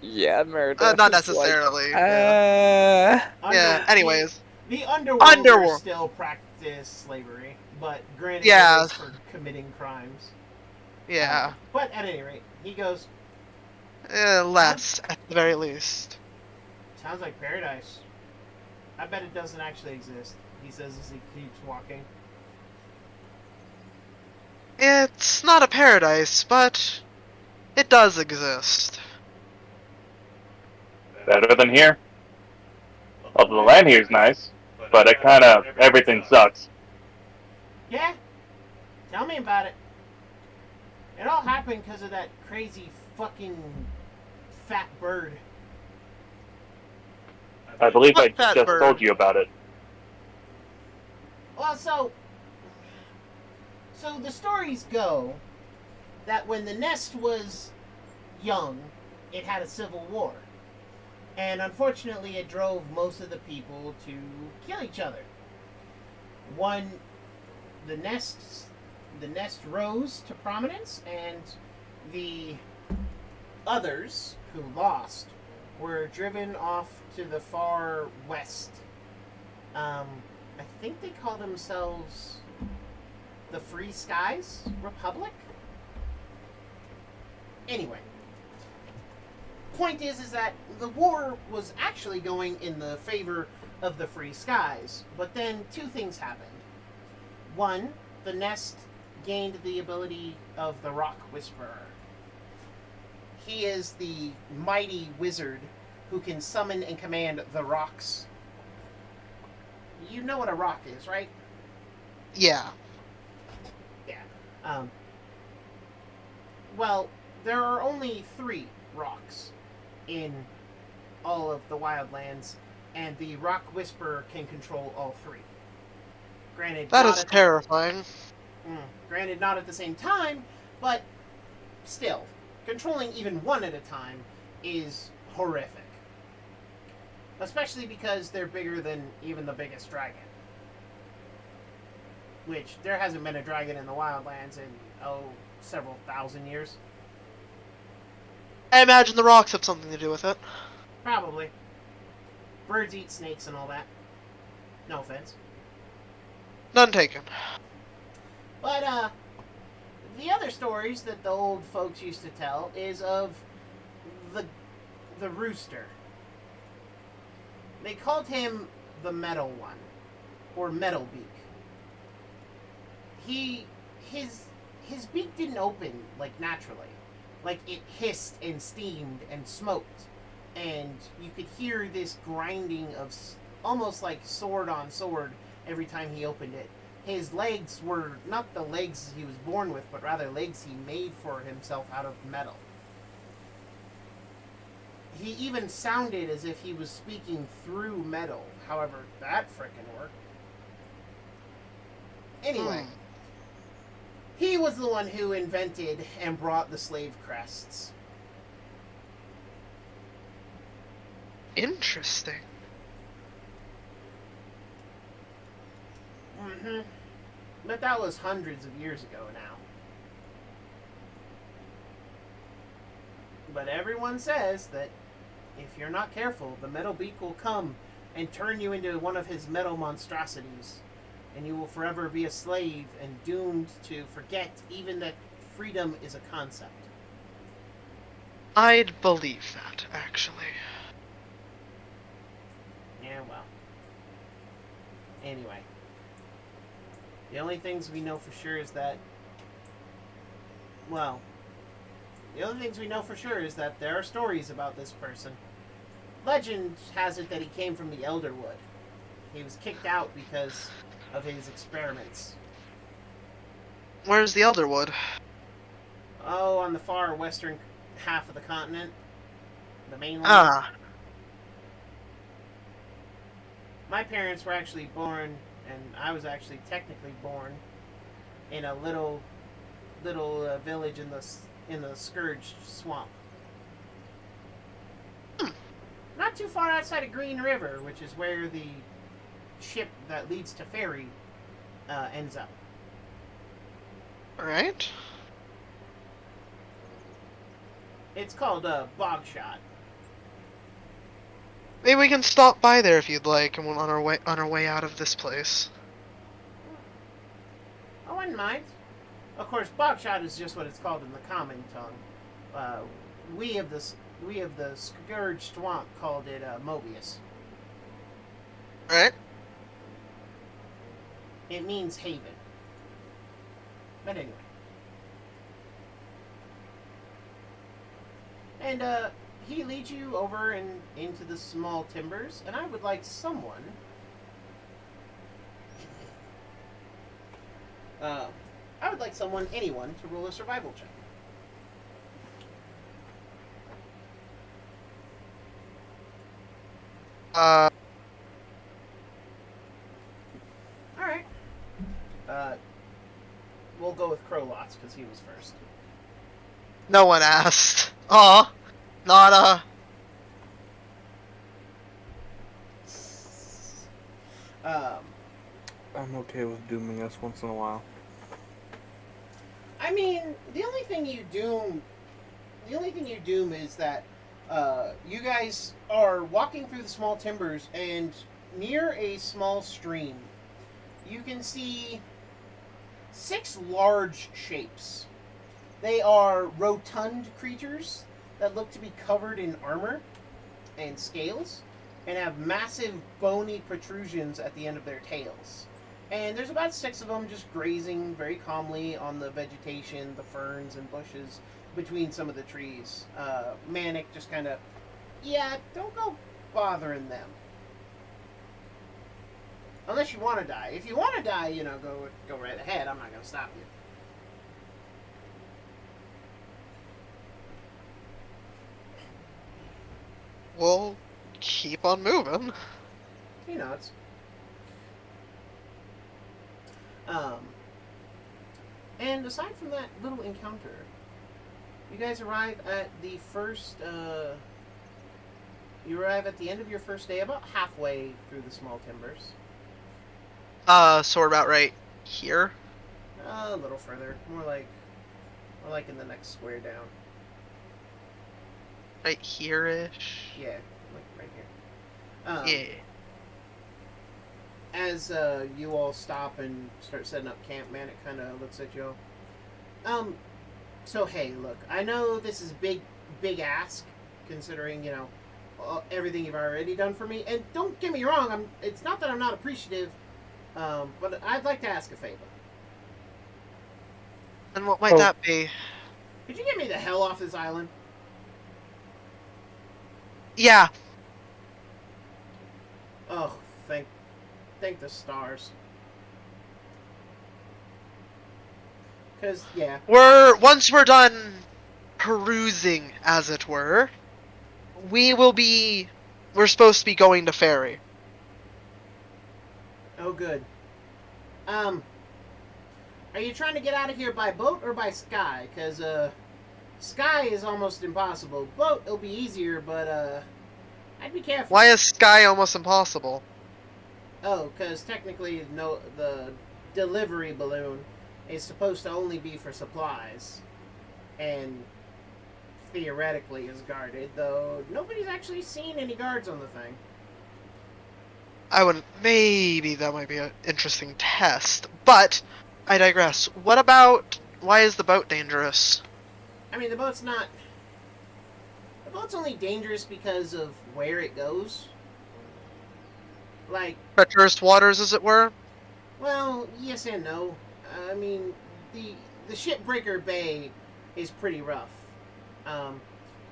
Yeah, Meredith. Not is like, necessarily. Yeah. Under- Anyways. The underworld Underworld. still practice slavery, but granted Yeah. it is for committing crimes. Yeah. But at any rate, he goes, Less, at the very least. sounds like paradise. I bet it doesn't actually exist, he says as he keeps walking. It's not a paradise, but it does exist. Better than here. Although the land here is nice, but it kind of everything sucks. Yeah? Tell me about it. It all happened because of that crazy fucking fat bird. I believe I What fat just bird? told you about it. Well, so the stories go that when the nest was young, it had a civil war. And unfortunately, it drove most of the people to kill each other. The nest rose to prominence, and the others who lost were driven off to the far west. I think they call themselves the Free Skies Republic? Anyway. Point is that the war was actually going in the favor of the Free Skies, but then 2 things happened. One, the nest gained the ability of the Rock Whisperer. He is the mighty wizard who can summon and command the rocks. You know what a rock is, right? Yeah. Yeah. Well, there are only 3 rocks in all of the Wildlands, and the Rock Whisperer can control all 3. Granted, That not is at terrifying. granted, not at the same time, but still, controlling even one at a time is horrific. Especially because they're bigger than even the biggest dragon. Which, there hasn't been a dragon in the Wildlands in, several thousand years. I imagine the rocks have something to do with it. Probably. Birds eat snakes and all that. No offense. None taken. But, the other stories that the old folks used to tell is of the rooster. They called him the Metal One, or Metalbeak. His beak didn't open, like, naturally. Like, it hissed and steamed and smoked. And you could hear this grinding of almost like sword on sword every time he opened it. His legs were not the legs he was born with, but rather legs he made for himself out of metal. He even sounded as if he was speaking through metal. However, that frickin' worked. Anyway, he was the one who invented and brought the slave crests. Interesting. Mm-hmm. But that was hundreds of years ago now. But everyone says that if you're not careful, the metal beak will come and turn you into one of his metal monstrosities, and you will forever be a slave and doomed to forget even that freedom is a concept. I'd believe that, actually. Yeah, well. Anyway. The only things we know for sure is that... Well... The only things we know for sure is that there are stories about this person. legend has it that he came from the Elderwood. He was kicked out because of his experiments. Where's the Elderwood? Oh, on the far western half of the continent. The mainland. Ah. My parents were actually born, and I was actually technically born in a little village in the Scourge Swamp. Not too far outside of Green River, which is where the ship that leads to Ferry ends up. Alright. It's called Bogshot. Maybe we can stop by there if you'd like, and we'll on our way out of this place. I wouldn't mind. Of course, Bogshot is just what it's called in the common tongue. We of the Scourge Swamp called it Mobius. Alright. It means haven. But anyway. And he leads you over and into the small timbers, and I would like someone. Anyone, to roll a survival check. All right. We'll go with Crowlots because he was first. No one asked. Aw. Not I'm okay with dooming us once in a while. I mean, the only thing you doom is that you guys are walking through the small timbers, and near a small stream, you can see 6 large shapes. They are rotund creatures that look to be covered in armor and scales, and have massive bony protrusions at the end of their tails. And there's about 6 of them just grazing very calmly on the vegetation, the ferns and bushes between some of the trees. Manic just kind of, yeah, don't go bothering them. Unless you want to die. If you want to die, go right ahead. I'm not going to stop you. We'll keep on moving. He nods. And aside from that little encounter, you guys arrive at the first, you arrive at the end of your first day, about halfway through the small timbers. So we're about right here? A little further. More like in the next square down. Right here-ish? Yeah, like right here. Yeah. As you all stop and start setting up camp, man, it kind of looks at you all. So hey, look, I know this is big ask, considering, everything you've already done for me. And don't get me wrong, it's not that I'm not appreciative, but I'd like to ask a favor. And what might that be? Could you get me the hell off this island? Yeah. Oh, thank the stars. Because, yeah. Once we're done perusing, as it were, we're supposed to be going to Ferry. Oh, good. Are you trying to get out of here by boat or by sky? Because, sky is almost impossible. Boat, it'll be easier, but, I'd be careful. Why is sky almost impossible? Oh, because technically, the delivery balloon is supposed to only be for supplies. And theoretically is guarded, though nobody's actually seen any guards on the thing. Maybe that might be an interesting test, but I digress. Why is the boat dangerous? I mean, the boat's only dangerous because of where it goes. Like, Treacherous waters, as it were? well, yes and no. I mean, the Shipbreaker Bay is pretty rough. And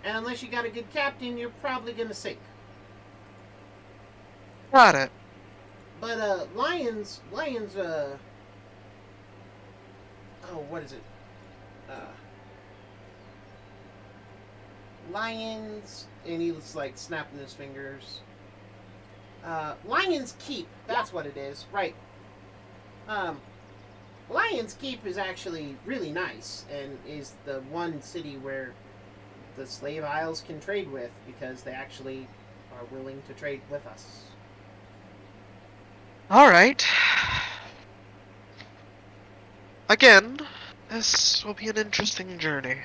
unless you got a good captain, you're probably gonna sink. Got it. But lions, oh, what is it? Lions, and he was like snapping his fingers. Lion's Keep, that's what it is, right? Lion's Keep is actually really nice, and is the one city where the slave isles can trade with, because they actually are willing to trade with us. Alright. Again, this will be an interesting journey.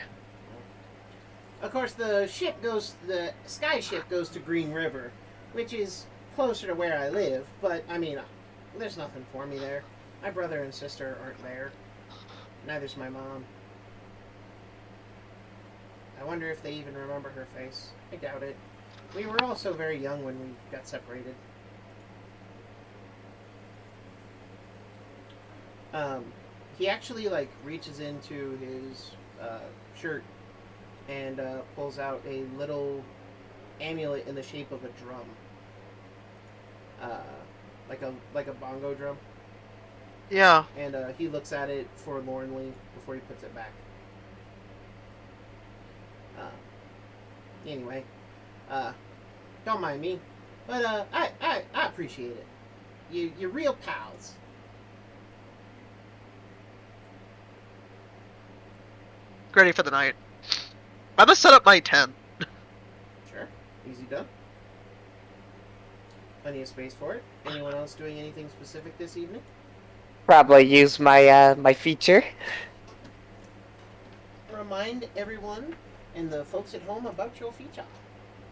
Of course, the sky ship goes to Green River, which is closer to where I live, but, I mean, there's nothing for me there. My brother and sister aren't there. Neither's my mom. I wonder if they even remember her face. I doubt it. We were all so very young when we got separated. He actually, like, reaches into his shirt and pulls out a little amulet in the shape of a drum. Like a bongo drum. Yeah. And he looks at it forlornly before he puts it back. Anyway, don't mind me, but I appreciate it. You're real pals. Ready for the night. I'm gonna set up my tent. Sure, easy done. Plenty of space for it. Anyone else doing anything specific this evening? Probably use my my feature. Remind everyone and the folks at home about your feature.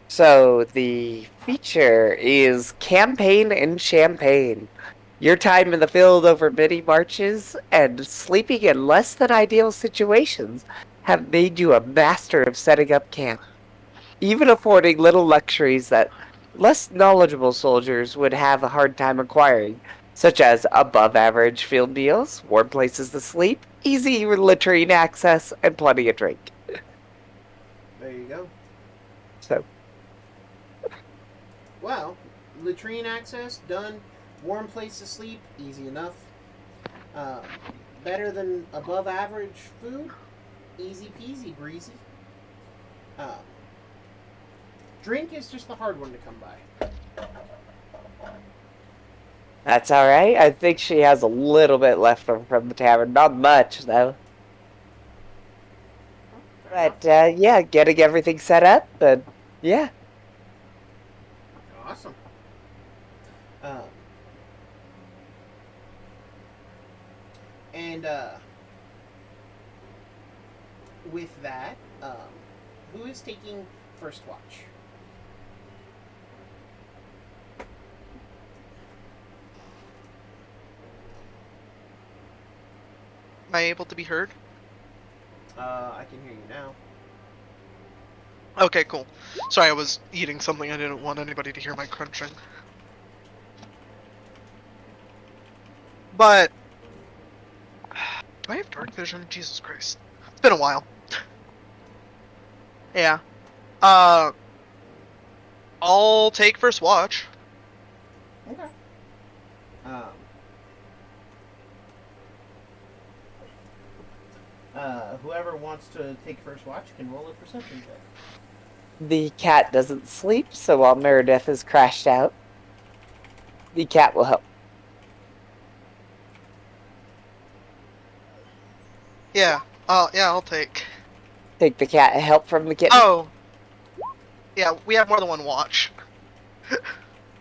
So the feature is Campaign in Champagne. Your time in the field over many marches and sleeping in less than ideal situations have made you a master of setting up camp, even affording little luxuries that less knowledgeable soldiers would have a hard time acquiring, such as above-average field meals, warm places to sleep, easy latrine access, and plenty of drink. There you go. So, Well, latrine access, done. Warm place to sleep, easy enough. Better than above average food, easy peasy, breezy. Drink is just the hard one to come by. that's alright. I think she has a little bit left from the tavern. Not much, though. But, yeah, getting everything set up, but, yeah. Awesome. And with that, who is taking first watch? Am I able to be heard? I can hear you now. Okay, cool. Sorry, I was eating something. I didn't want anybody to hear my crunching. But... do I have dark vision? Jesus Christ. It's been a while. Yeah. I'll take first watch. Okay. Whoever wants to take first watch can roll a perception check. The cat doesn't sleep, so while Meredith is crashed out, the cat will help. Yeah. Yeah, I'll take. Take the cat help from the kitten. Oh. Yeah, we have more than one watch.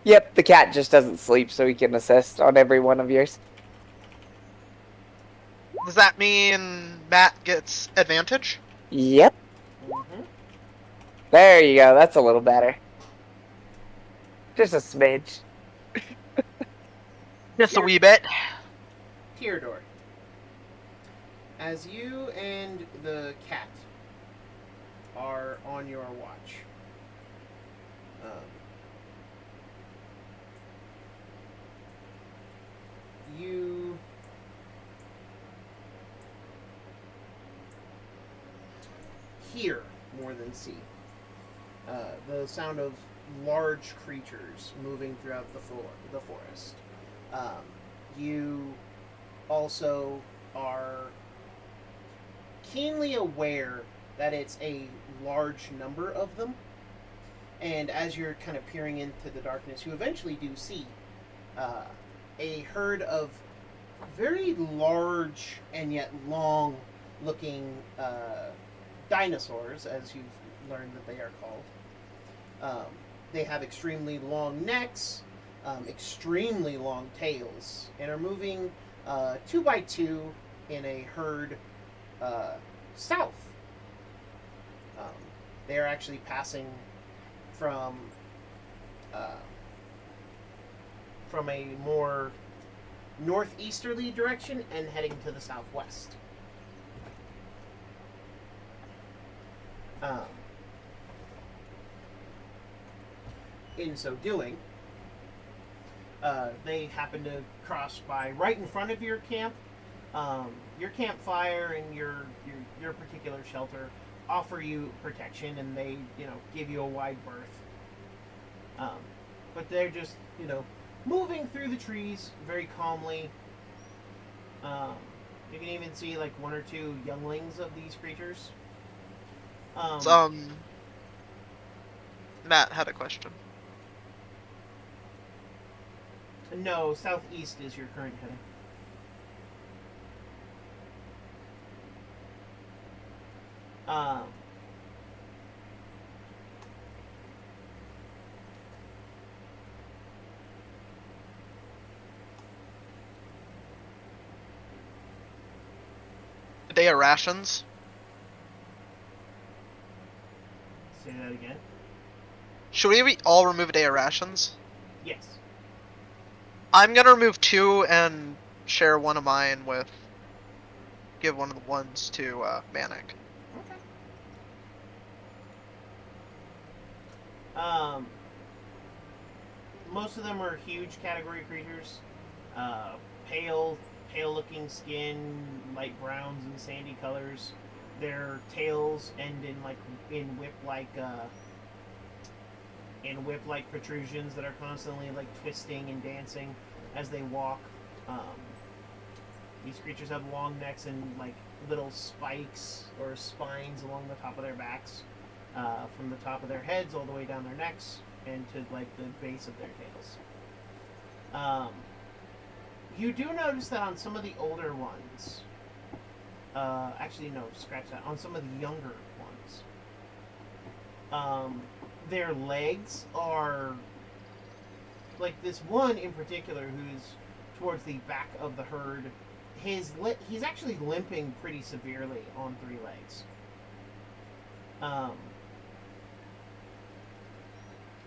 Yep, the cat just doesn't sleep, so he can assist on every one of yours. Does that mean Matt gets advantage? Yep. Mm-hmm. There you go. That's a little better. Just a smidge. Just a wee bit. Theodore, as you and the cat are on your watch, you hear more than see. The sound of large creatures moving throughout the forest. You also are keenly aware that it's a large number of them, and as you're kind of peering into the darkness, you eventually do see a herd of very large and yet long looking dinosaurs, as you've learned that they are called. They have extremely long necks, extremely long tails, and are moving 2 by 2 in a herd south. They are actually passing from a more northeasterly direction and heading to the southwest. In so doing, they happen to cross by right in front of your camp. Your campfire and your particular shelter offer you protection, and they give you a wide berth. But they're just moving through the trees very calmly. You can even see like 1 or 2 younglings of these creatures. Matt had a question. No, southeast is your current heading. A day of rations. Say that again. Should we all remove a day of rations? Yes. I'm gonna remove 2 and share one of mine with. Give one of the ones to Manic. Okay. Most of them are huge category creatures. Pale-looking skin, light browns and sandy colors. Their tails end in whip-like protrusions that are constantly like twisting and dancing as they walk. These creatures have long necks and like little spikes or spines along the top of their backs, from the top of their heads all the way down their necks and to like the base of their tails. You do notice that on some of the older ones, actually no, scratch that. On some of the younger ones, their legs are like this one in particular who's towards the back of the herd. He's actually limping pretty severely on 3 legs.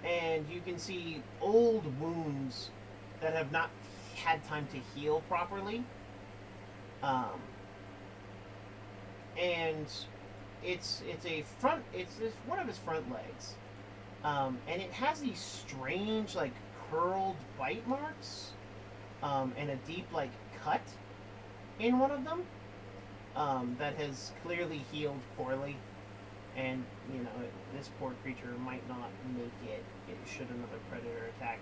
And you can see old wounds that have not had time to heal properly. And it's one of his front legs. And it has these strange like curled bite marks, and a deep like cut in one of them, that has clearly healed poorly. And this poor creature might not make it should another predator attack.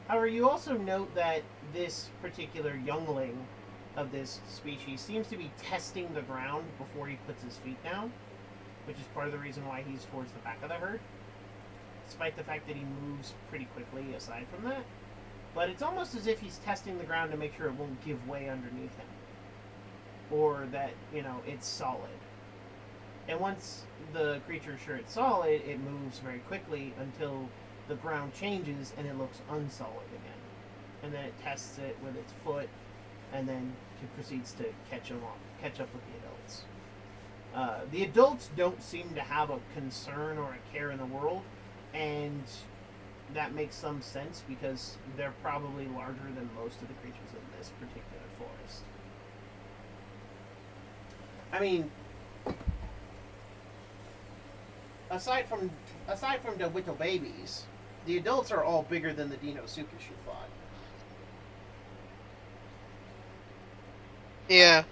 However, you also note that this particular youngling of this species seems to be testing the ground before he puts his feet down, which is part of the reason why he's towards the back of the herd, despite the fact that he moves pretty quickly aside from that. But it's almost as if he's testing the ground to make sure it won't give way underneath him, or that it's solid. And once the creature's sure it's solid, it moves very quickly until the ground changes and it looks unsolid again. And then it tests it with its foot, and then it proceeds to catch up with the adults. The adults don't seem to have a concern or a care in the world, and that makes some sense because they're probably larger than most of the creatures in this particular forest. I mean, aside from the little babies, the adults are all bigger than the Deinosuchus you fought. Yeah.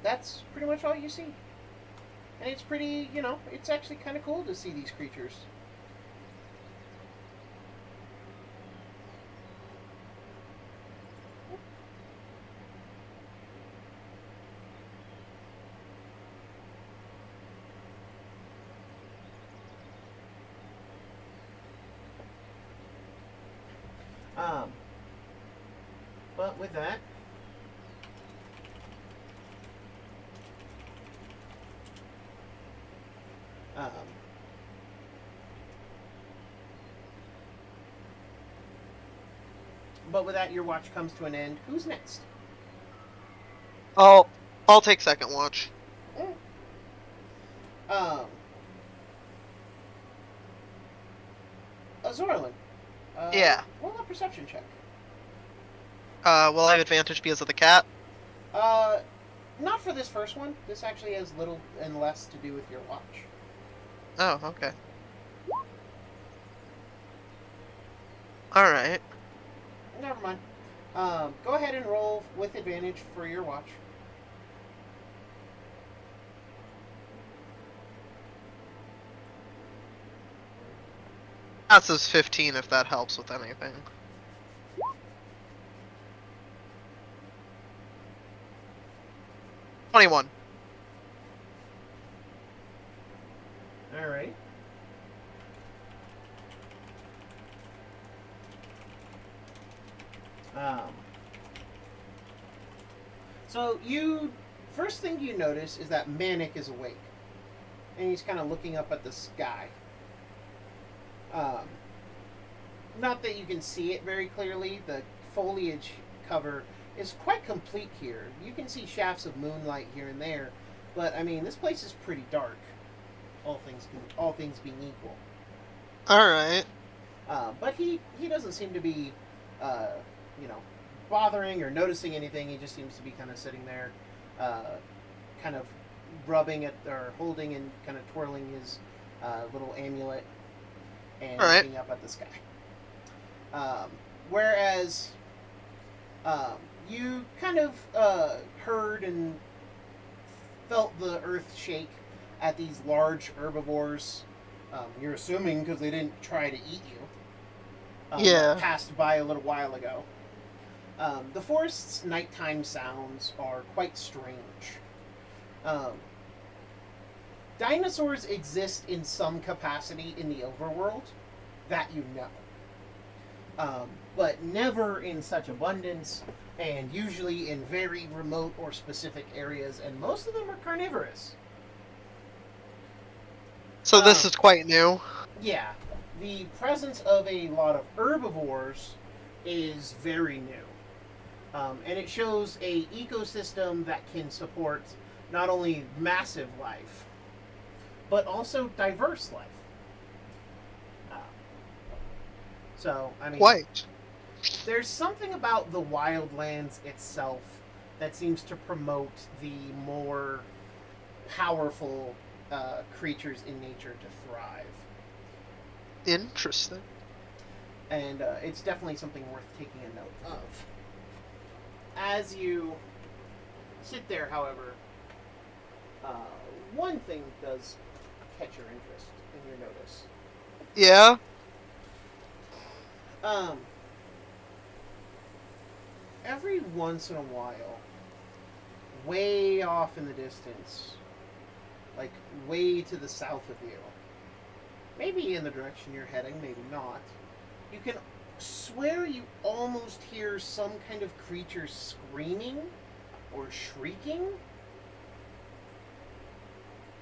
that's pretty much all you see. And it's pretty, it's actually kind of cool to see these creatures. But with that, your watch comes to an end. Who's next? I'll take second watch. Zorlin. Yeah. Roll a perception check. Will I have advantage because of the cat? Not for this first one. This actually has little and less to do with your watch. Oh, okay. Alright. Never mind. Go ahead and roll with advantage for your watch. That says 15 if that helps with anything. $21. All right. So first thing you notice is that Manic is awake, and he's kind of looking up at the sky. Not that you can see it very clearly. The foliage cover is quite complete here. You can see shafts of moonlight here and there, but I mean, this place is pretty dark. All things being equal. All right. But he doesn't seem to be, bothering or noticing anything. He just seems to be kind of sitting there, kind of rubbing it or holding and kind of twirling his little amulet and looking up at the sky. Whereas you kind of heard and felt the earth shake at these large herbivores. You're assuming because they didn't try to eat you. Yeah. Passed by a little while ago. The forest's nighttime sounds are quite strange. Dinosaurs exist in some capacity in the overworld, that you know. But never in such abundance, and usually in very remote or specific areas, and most of them are carnivorous. So this is quite new? Yeah. The presence of a lot of herbivores is very new. And it shows a ecosystem that can support not only massive life, but also diverse life. I mean, Quite. There's something about the wildlands itself that seems to promote the more powerful creatures in nature to thrive. Interesting. And it's definitely something worth taking a note of. As you sit there, however, one thing does catch your interest in your notice. Yeah? Every once in a while, way off in the distance, like way to the south of you, maybe in the direction you're heading, maybe not, you can swear you almost hear some kind of creature screaming or shrieking.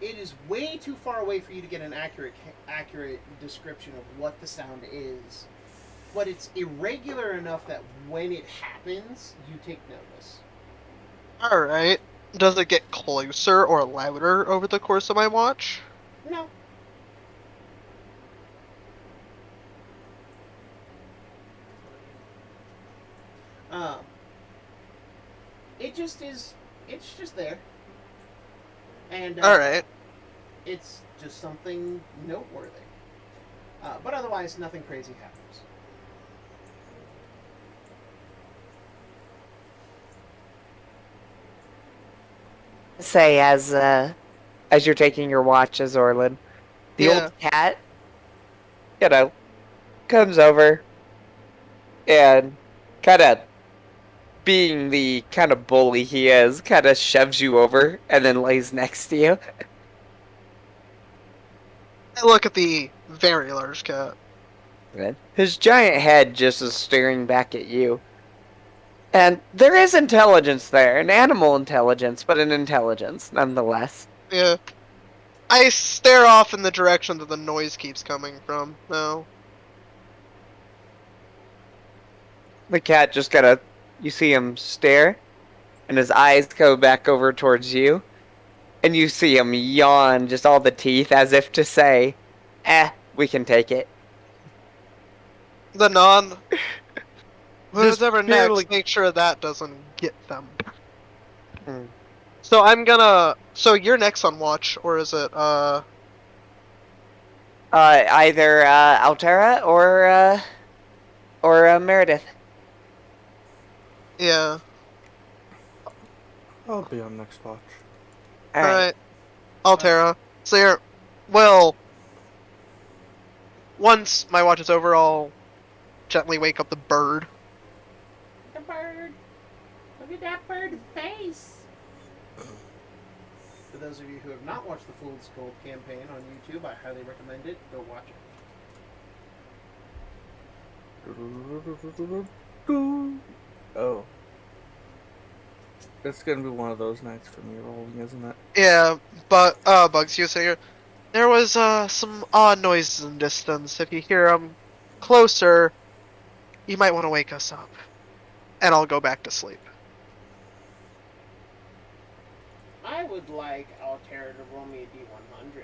It is way too far away for you to get an accurate description of what the sound is, but it's irregular enough that when it happens, you take notice. Alright. Does it get closer or louder over the course of my watch? No. It just is. It's just there. And Alright. it's just something noteworthy. But otherwise, nothing crazy happens. say as you're taking your watch as Orlin, the Yeah. old cat, comes over and kind of being the kind of bully he is, kind of shoves you over and then lays next to you. I look at the very large cat. His giant head just is staring back at you. And there is intelligence there, an animal intelligence, but an intelligence nonetheless. Yeah. I stare off in the direction that the noise keeps coming from now. The cat just you see him stare, and his eyes go back over towards you, and you see him yawn, just all the teeth, as if to say, we can take it. The non. Just Whoever purely- next, make sure that doesn't get them. Hmm. So I'm gonna. So you're next on watch, or is it Either Altera or Meredith. Yeah. I'll be on next watch. All right. Alright. Altera. So you're. Well. Once my watch is over, I'll gently wake up the bird. The bird. Look at that bird face. For those of you who have not watched the Fool's Gold campaign on YouTube, I highly recommend it. Go watch it. Oh. It's gonna be one of those nights for me rolling, isn't it? Yeah, but Bugs, you say there was some odd noises in the distance. If you hear them closer, you might want to wake us up, and I'll go back to sleep. I would like Altera to roll me a D100.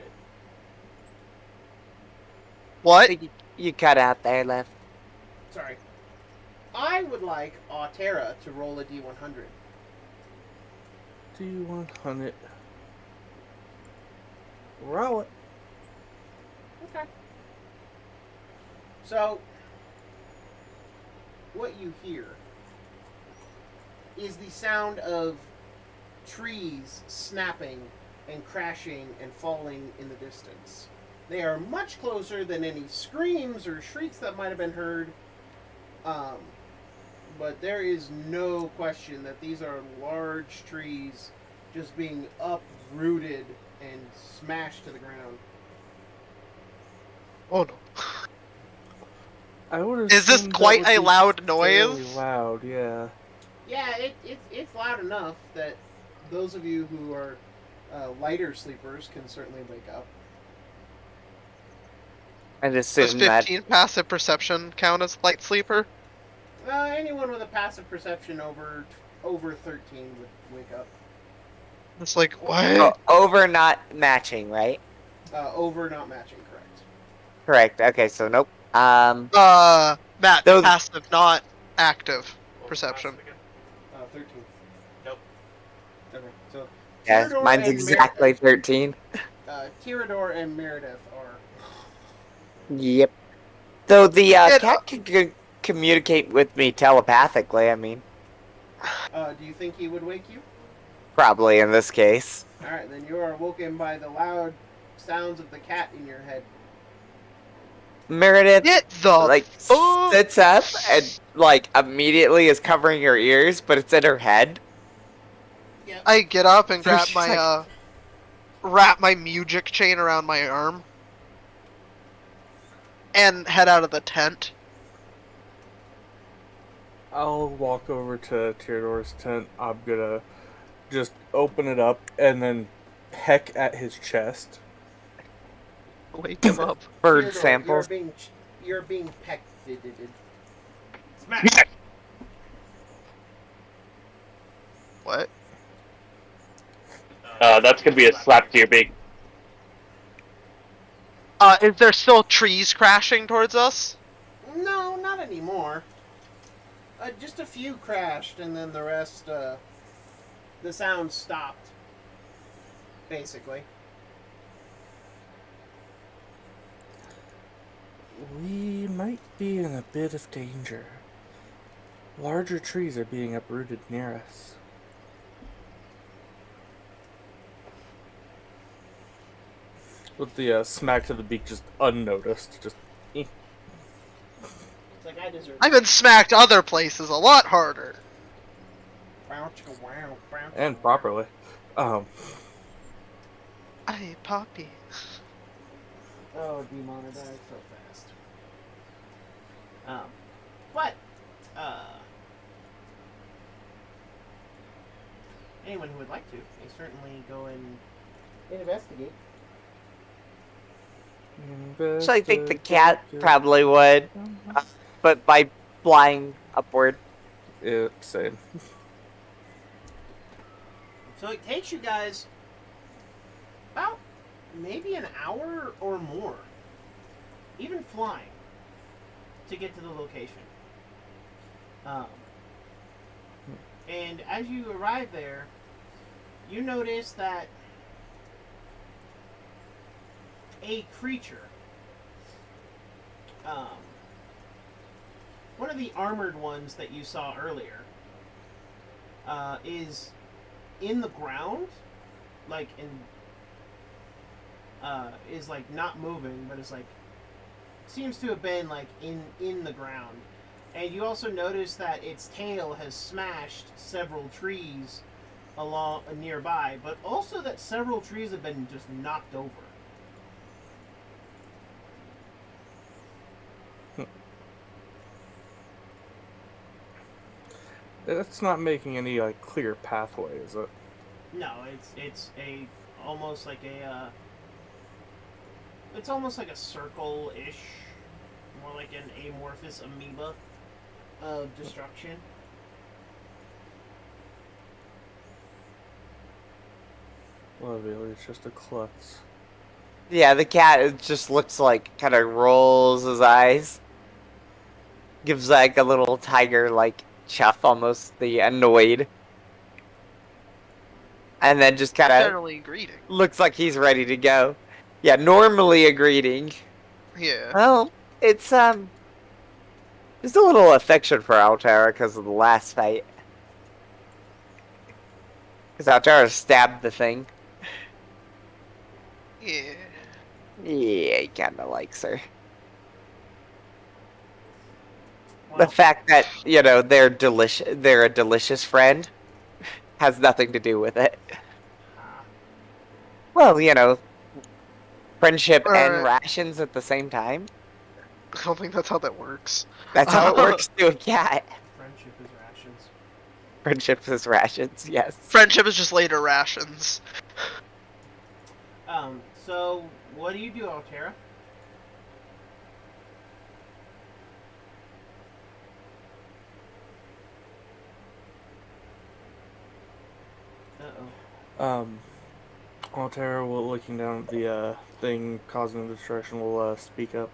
What? You cut out there, left. Sorry. I would like Altera to roll a D100. D100. Roll it. Okay. So, what you hear is the sound of trees snapping and crashing and falling in the distance. They are much closer than any screams or shrieks that might have been heard. But there is no question that these are large trees just being uprooted and smashed to the ground. Oh no. I would Is this assume that quite would a be loud fairly noise? loud, yeah. Yeah, it's loud enough that those of you who are lighter sleepers can certainly wake up. I'd Does assume that 15 passive perception count as light sleeper? Anyone with a passive perception over 13 would wake up. It's like, what? over not matching, right? Over not matching, correct. Correct. Okay, so nope. Matt, Those- passive, not active What was perception. passive again? 13. Nope. Okay, so Yeah, Tyrador mine's and exactly 13. Tyrador and Meredith are. Yep. Though the It- cat can communicate with me telepathically, I mean, Do you think he would wake you? probably in this case. Alright, then you are woken by the loud sounds of the cat in your head. Meredith, Get the fuck? sits up and, immediately is covering her ears, but it's in her head. Yep. I get up and So grab she's my wrap my music chain around my arm and head out of the tent. I'll walk over to Theodore's tent. I'm gonna just open it up and then peck at his chest. Wake him up. Bird Tyrador, samples. You're being pecked. Smash! What? That's gonna be a slap to your beak. Is there still trees crashing towards us? No, not anymore. Just a few crashed, and then the rest, the sound stopped. Basically. We might be in a bit of danger. Larger trees are being uprooted near us. With the smack to the beak just unnoticed. Just. It's like I deserve. I've been smacked other places a lot harder. And properly. Hey, Poppy. Oh, demonetized so fast. But anyone who would like to, may certainly go and investigate. So I think the cat probably would, but by flying upward. Yeah, same. So it takes you guys about maybe an hour or more, even flying, to get to the location. And as you arrive there, you notice that a creature, one of the armored ones that you saw earlier, is in the ground, like is like not moving, but it's like seems to have been like in the ground. And you also notice that its tail has smashed several trees along nearby, but also that several trees have been just knocked over. It's not making any like clear pathway, is it? No, it's a almost like a it's almost like a circle-ish, more like an amorphous amoeba of destruction. Well, really, it's just a klutz. Yeah, the cat it just looks like kind of rolls his eyes, gives like a little tiger like chuff, almost the annoyed, and then just kind of Generally greeting. looks like he's ready to go. Yeah, normally a greeting. Yeah. Well, it's just a little affection for Altera because of the last fight. Because Altera stabbed the thing. Yeah. Yeah, he kind of likes her. Well, The fact that, you know, they're a delicious friend has nothing to do with it. Well, you know, friendship and Alright. rations at the same time. I don't think that's how that works. That's how it works to a cat. friendship is rations. Friendship is rations, yes. Friendship is just later rations. So what do you do, Altera? Uh-oh. Altera will, looking down at the thing causing the destruction, will speak up.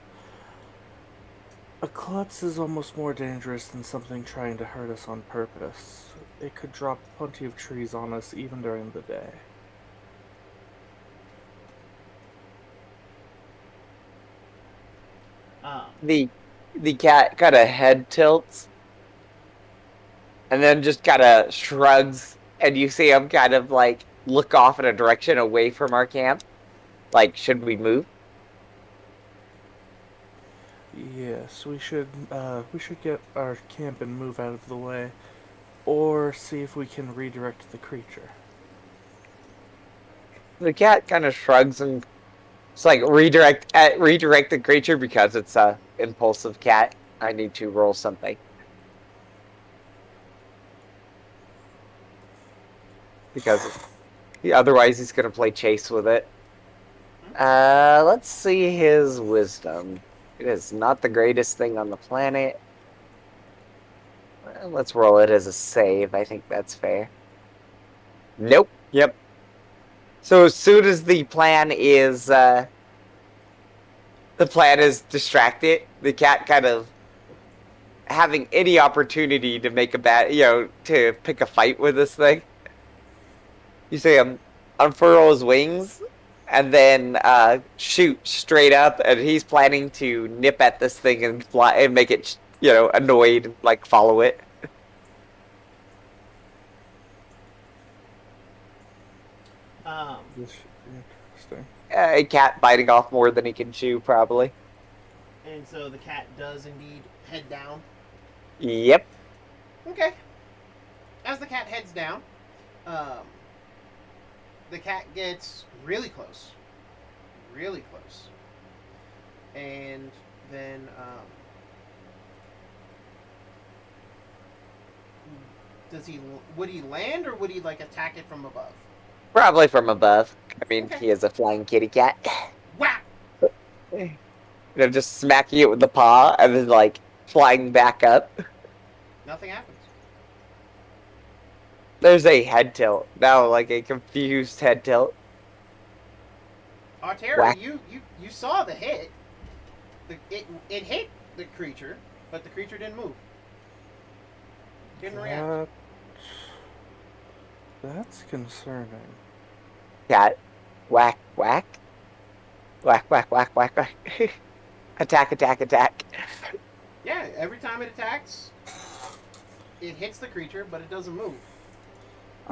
A klutz is almost more dangerous than something trying to hurt us on purpose. It could drop plenty of trees on us even during the day. The cat kind of head tilts and then just kind of shrugs, and you see him kind of like look off in a direction away from our camp. Like, should we move? Yes, we should get our camp and move out of the way, or see if we can redirect the creature. The cat kind of shrugs and it's like redirect the creature because it's a impulsive cat. I need to roll something. Because otherwise he's gonna play chase with it. Let's see his wisdom. It is not the greatest thing on the planet. Well, let's roll it as a save. I think that's fair. Nope. Yep. So as soon as the plan is distracted, the cat kind of having any opportunity to make to pick a fight with this thing. You see him unfurl his wings and then shoot straight up, and he's planning to nip at this thing and fly and make it, annoyed and like follow it. This should be interesting. A cat biting off more than he can chew, probably. And so the cat does indeed head down. Yep. Okay. As the cat heads down, the cat gets really close. Really close. And then, would he land or would he, like, attack it from above? Probably from above. I mean, Okay. he is a flying kitty cat. Whack! They're just smacking it with the paw and then, like, flying back up. Nothing happens. There's a head tilt. Now, like a confused head tilt. Auria, Whack. you saw the hit. It hit the creature, but the creature didn't move. Didn't react. That's concerning. Cat. Whack, whack. Whack, whack, whack, whack, whack. Attack, attack, attack. Yeah, every time it attacks, it hits the creature, but it doesn't move.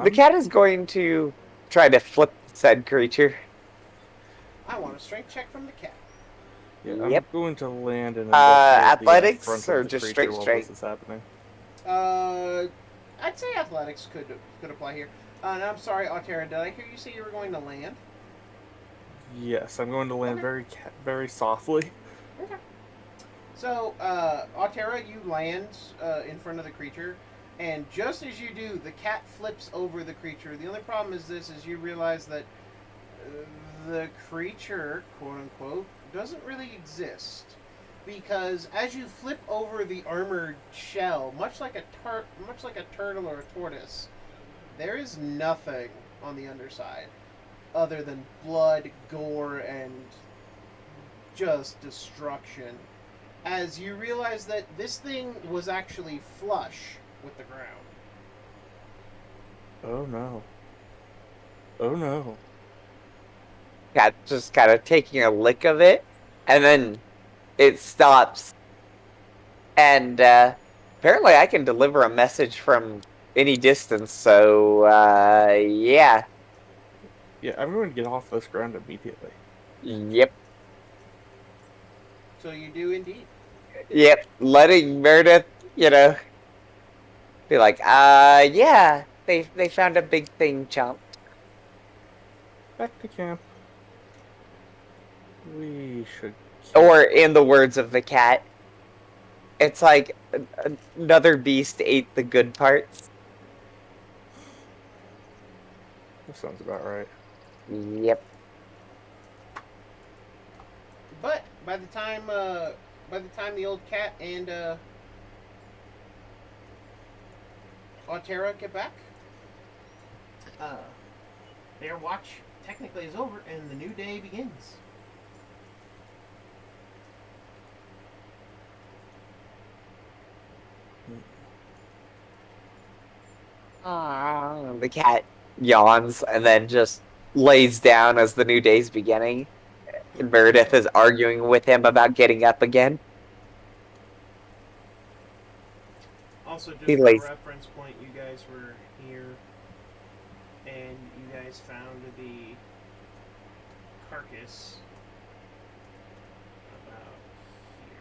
The cat is going to try to flip said creature. I want a strength check from the cat. Yeah, I'm Yep. going to land and athletics front of or the just creature straight while straight? this is happening. I'd say athletics could apply here. And I'm sorry, Auria, did I hear you say you were going to land? Yes, I'm going to land Okay. very softly. Okay. So, Auria, you land in front of the creature, and just as you do, the cat flips over the creature. The only problem is you realize that the creature, quote unquote, doesn't really exist. Because as you flip over the armored shell, much like a turtle or a tortoise, there is nothing on the underside other than blood, gore, and just destruction. As you realize that this thing was actually flush with the ground. Oh no. Oh no. Cat just kind of taking a lick of it, and then it stops. And apparently I can deliver a message from any distance, so yeah. Yeah, I'm going to get off this ground immediately. Yep. So you do indeed. Yep. Letting Meredith, be like, yeah, they found a big thing, chomp. Back to camp. We should... Or in the words of the cat, it's like another beast ate the good parts. That sounds about right. Yep. But by the time the old cat and Auria get back, their watch technically is over and the new day begins. The cat yawns and then just lays down as the new day's beginning. And Meredith is arguing with him about getting up again. Also, just He for lays- reference point, you guys were here, and you guys found the carcass about here.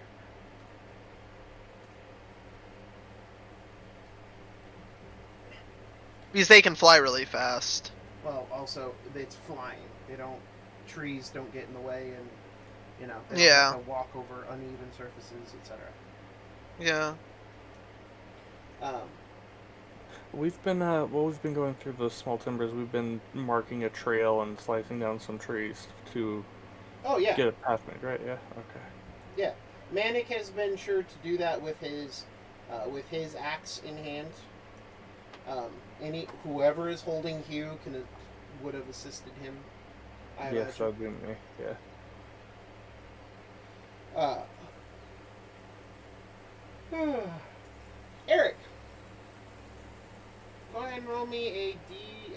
Because they can fly really fast. Well, also, it's flying. Trees don't get in the way, and, they don't Yeah. have to walk over uneven surfaces, etc. Yeah. We've been going through the small timbers. We've been marking a trail and slicing down some trees to Oh, yeah. get a path made, right? Yeah. Okay. Yeah. Manic has been sure to do that with his axe in hand. Whoever is holding Hugh would have assisted him. I Yes, imagine. that'd be me. Yeah. Eric, go ahead and roll me a D.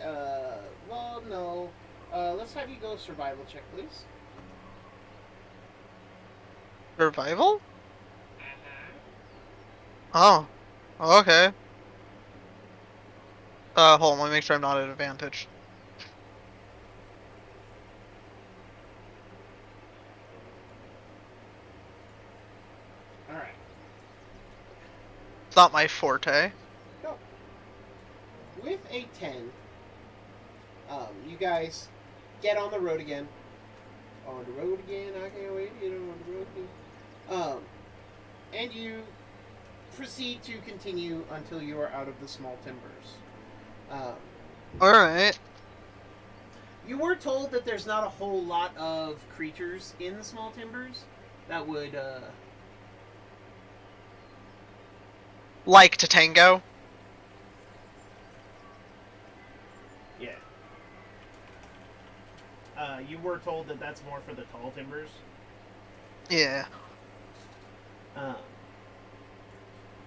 Well, no. Let's have you go survival check, please. Survival? Oh. Okay. Hold on, let me make sure I'm not at advantage. not my forte. No. With a 10, you guys get on the road again. On the road again, I can't wait to get on the road again. And you proceed to continue until you are out of the small timbers. Alright. You were told that there's not a whole lot of creatures in the small timbers that would, Like to tango. yeah. You were told that that's more for the tall timbers. Yeah.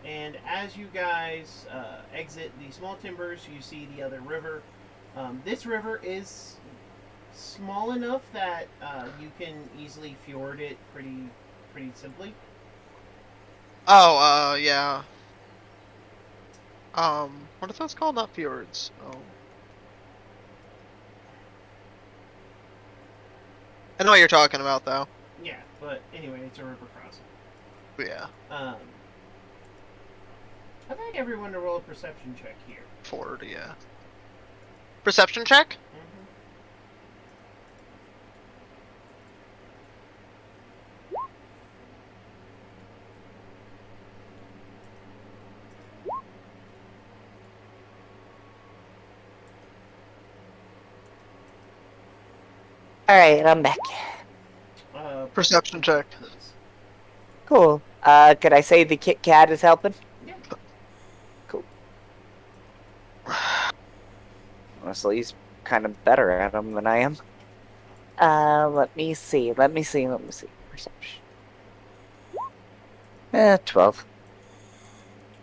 And as you guys exit the small timbers, you see the other river. This river is small enough that you can easily fjord it pretty simply. Oh, yeah. What are those called? Not fjords. Oh. I know what you're talking about, though. Yeah, but anyway, it's a river crossing. Yeah. I'd like everyone to roll a perception check here. Ford, yeah. Perception check? All right, I'm back. Perception check. Cool. Could I say the Kit Kat is helping? Yeah. Cool. Honestly, he's kind of better at them than I am. Let me see. Perception. 12.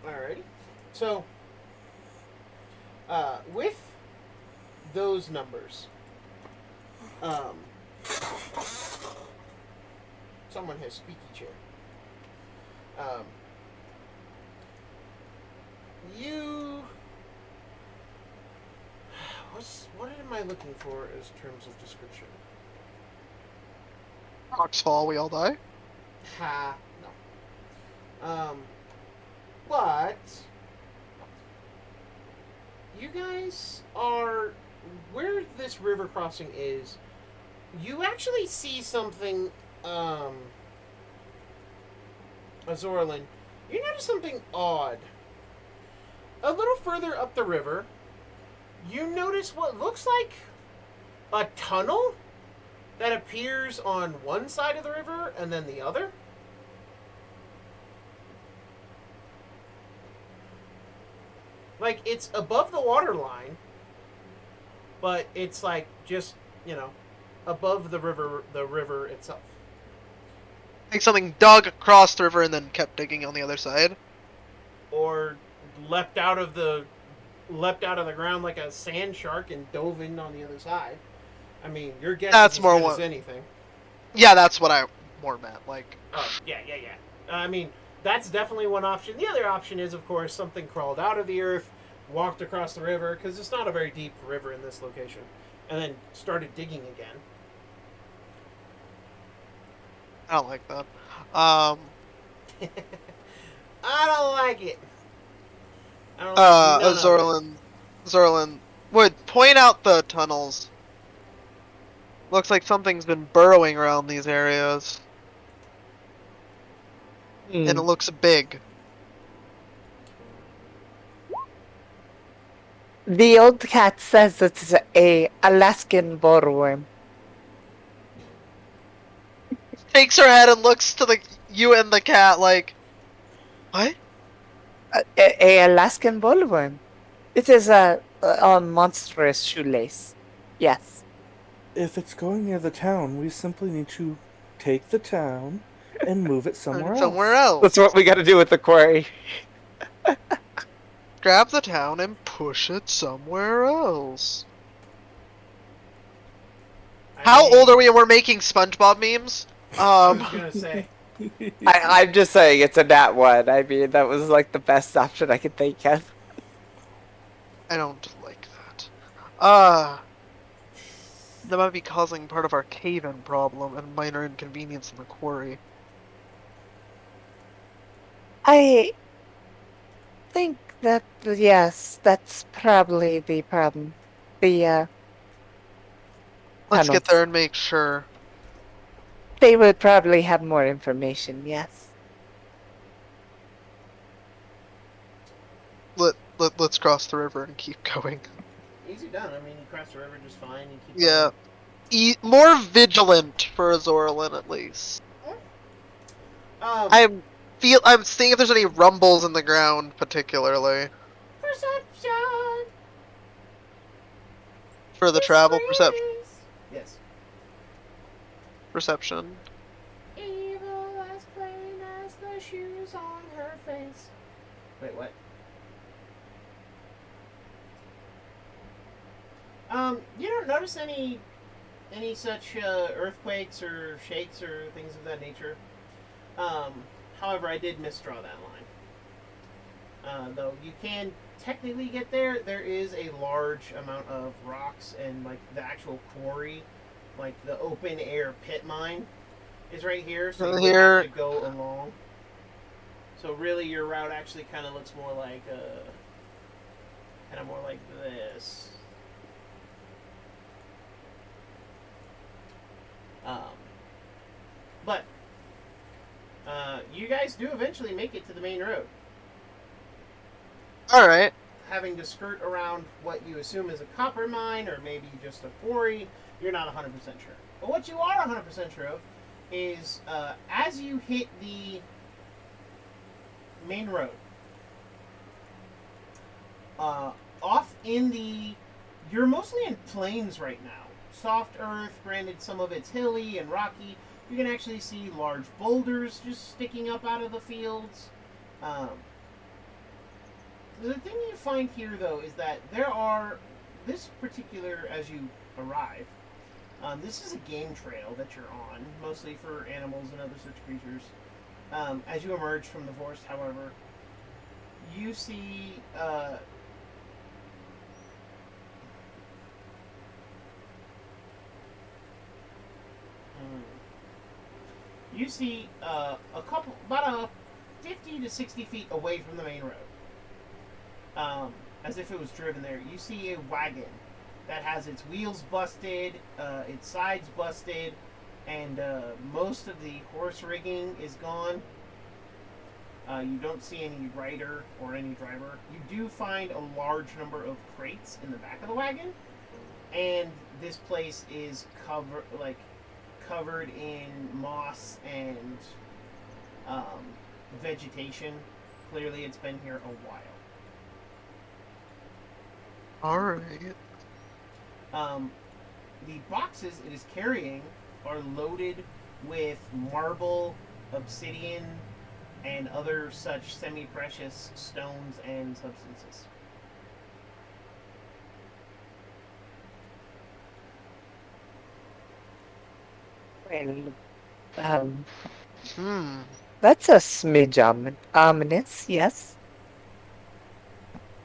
Alrighty. So, with those numbers, someone has squeaky chair. What am I looking for as terms of description? Rocks fall, we all die? Ha, no. But you guys are where this river crossing is. You actually see something, Azorlin. You notice something odd. A little further up the river, you notice what looks like a tunnel that appears on one side of the river and then the other. Like, it's above the water line, but it's like just, above the river itself. Like something dug across the river and then kept digging on the other side? Or leapt out of the ground like a sand shark and dove in on the other side. I mean, your guess That's is as more good what- as anything. Yeah, that's what I more meant. Like, Oh, yeah. I mean, that's definitely one option. The other option is, of course, something crawled out of the earth, walked across the river, because it's not a very deep river in this location, and then started digging again. I don't like that. I don't like it. I don't like none of it. Zorlin would point out the tunnels. Looks like something's been burrowing around these areas. And it looks big. The old cat says it's a Alaskan bollworm. Shakes her head and looks to you and the cat like, what? A Alaskan bollworm. It is a monstrous shoelace. Yes. If it's going near the town, we simply need to take the town and move it somewhere else. That's what we got to do with the quarry. Grab the town and push it somewhere else. How old are we and we're making SpongeBob memes? I was gonna say. I'm just saying it's a nat one. I mean, that was like the best option I could think of. I don't like that. That might be causing part of our cave-in problem and minor inconvenience in the quarry. think that, yes, that's probably the problem. The Let's get tunnels. there and make sure. They would probably have more information, yes. Let's cross the river and keep going. Easy done. I mean, you cross the river just fine. You keep Yeah. More vigilant for Azorlin, at least. going. I'm seeing if there's any rumbles in the ground, particularly. Perception. For the travel Yes. perception. Evil as plain as the shoes on her face. Wait, what? You don't notice any such earthquakes or shakes or things of that nature. However, I did misdraw that line. Though you can technically get there. There is a large amount of rocks and like the actual quarry, like the open air pit mine, is right here. So you would have to go along. So really, your route actually kind of looks more like this. But you guys do eventually make it to the main road. Alright. Having to skirt around what you assume is a copper mine or maybe just a quarry, you're not 100% sure. But what you are 100% sure of is as you hit the main road, you're mostly in plains right now. Soft earth, granted some of it's hilly and rocky. You can actually see large boulders just sticking up out of the fields. The thing you find here, though, is that this particular, as you arrive, this is a game trail that you're on, mostly for animals and other such creatures. As you emerge from the forest, however, you see about 50 to 60 feet away from the main road, as if it was driven there, you see a wagon that has its wheels busted, its sides busted, and most of the horse rigging is gone. You don't see any rider or any driver. You do find a large number of crates in the back of the wagon, and this place is covered in moss and vegetation. Clearly, it's been here a while. Alright. The boxes it is carrying are loaded with marble, obsidian, and other such semi-precious stones and substances. Well, Hmm. that's a smidge ominous, yes.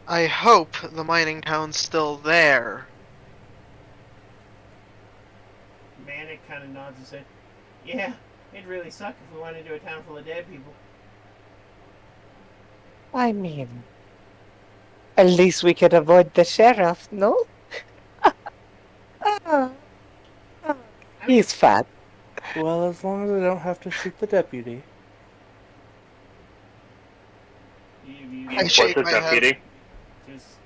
I hope the mining town's still there. Manic kind of nods and said, "Yeah, it'd really suck if we went into a town full of dead people." I mean, at least we could avoid the sheriff, no? Ah, he's fat. Well, as long as I don't have to shoot the deputy. I shake What's my the head. deputy? Just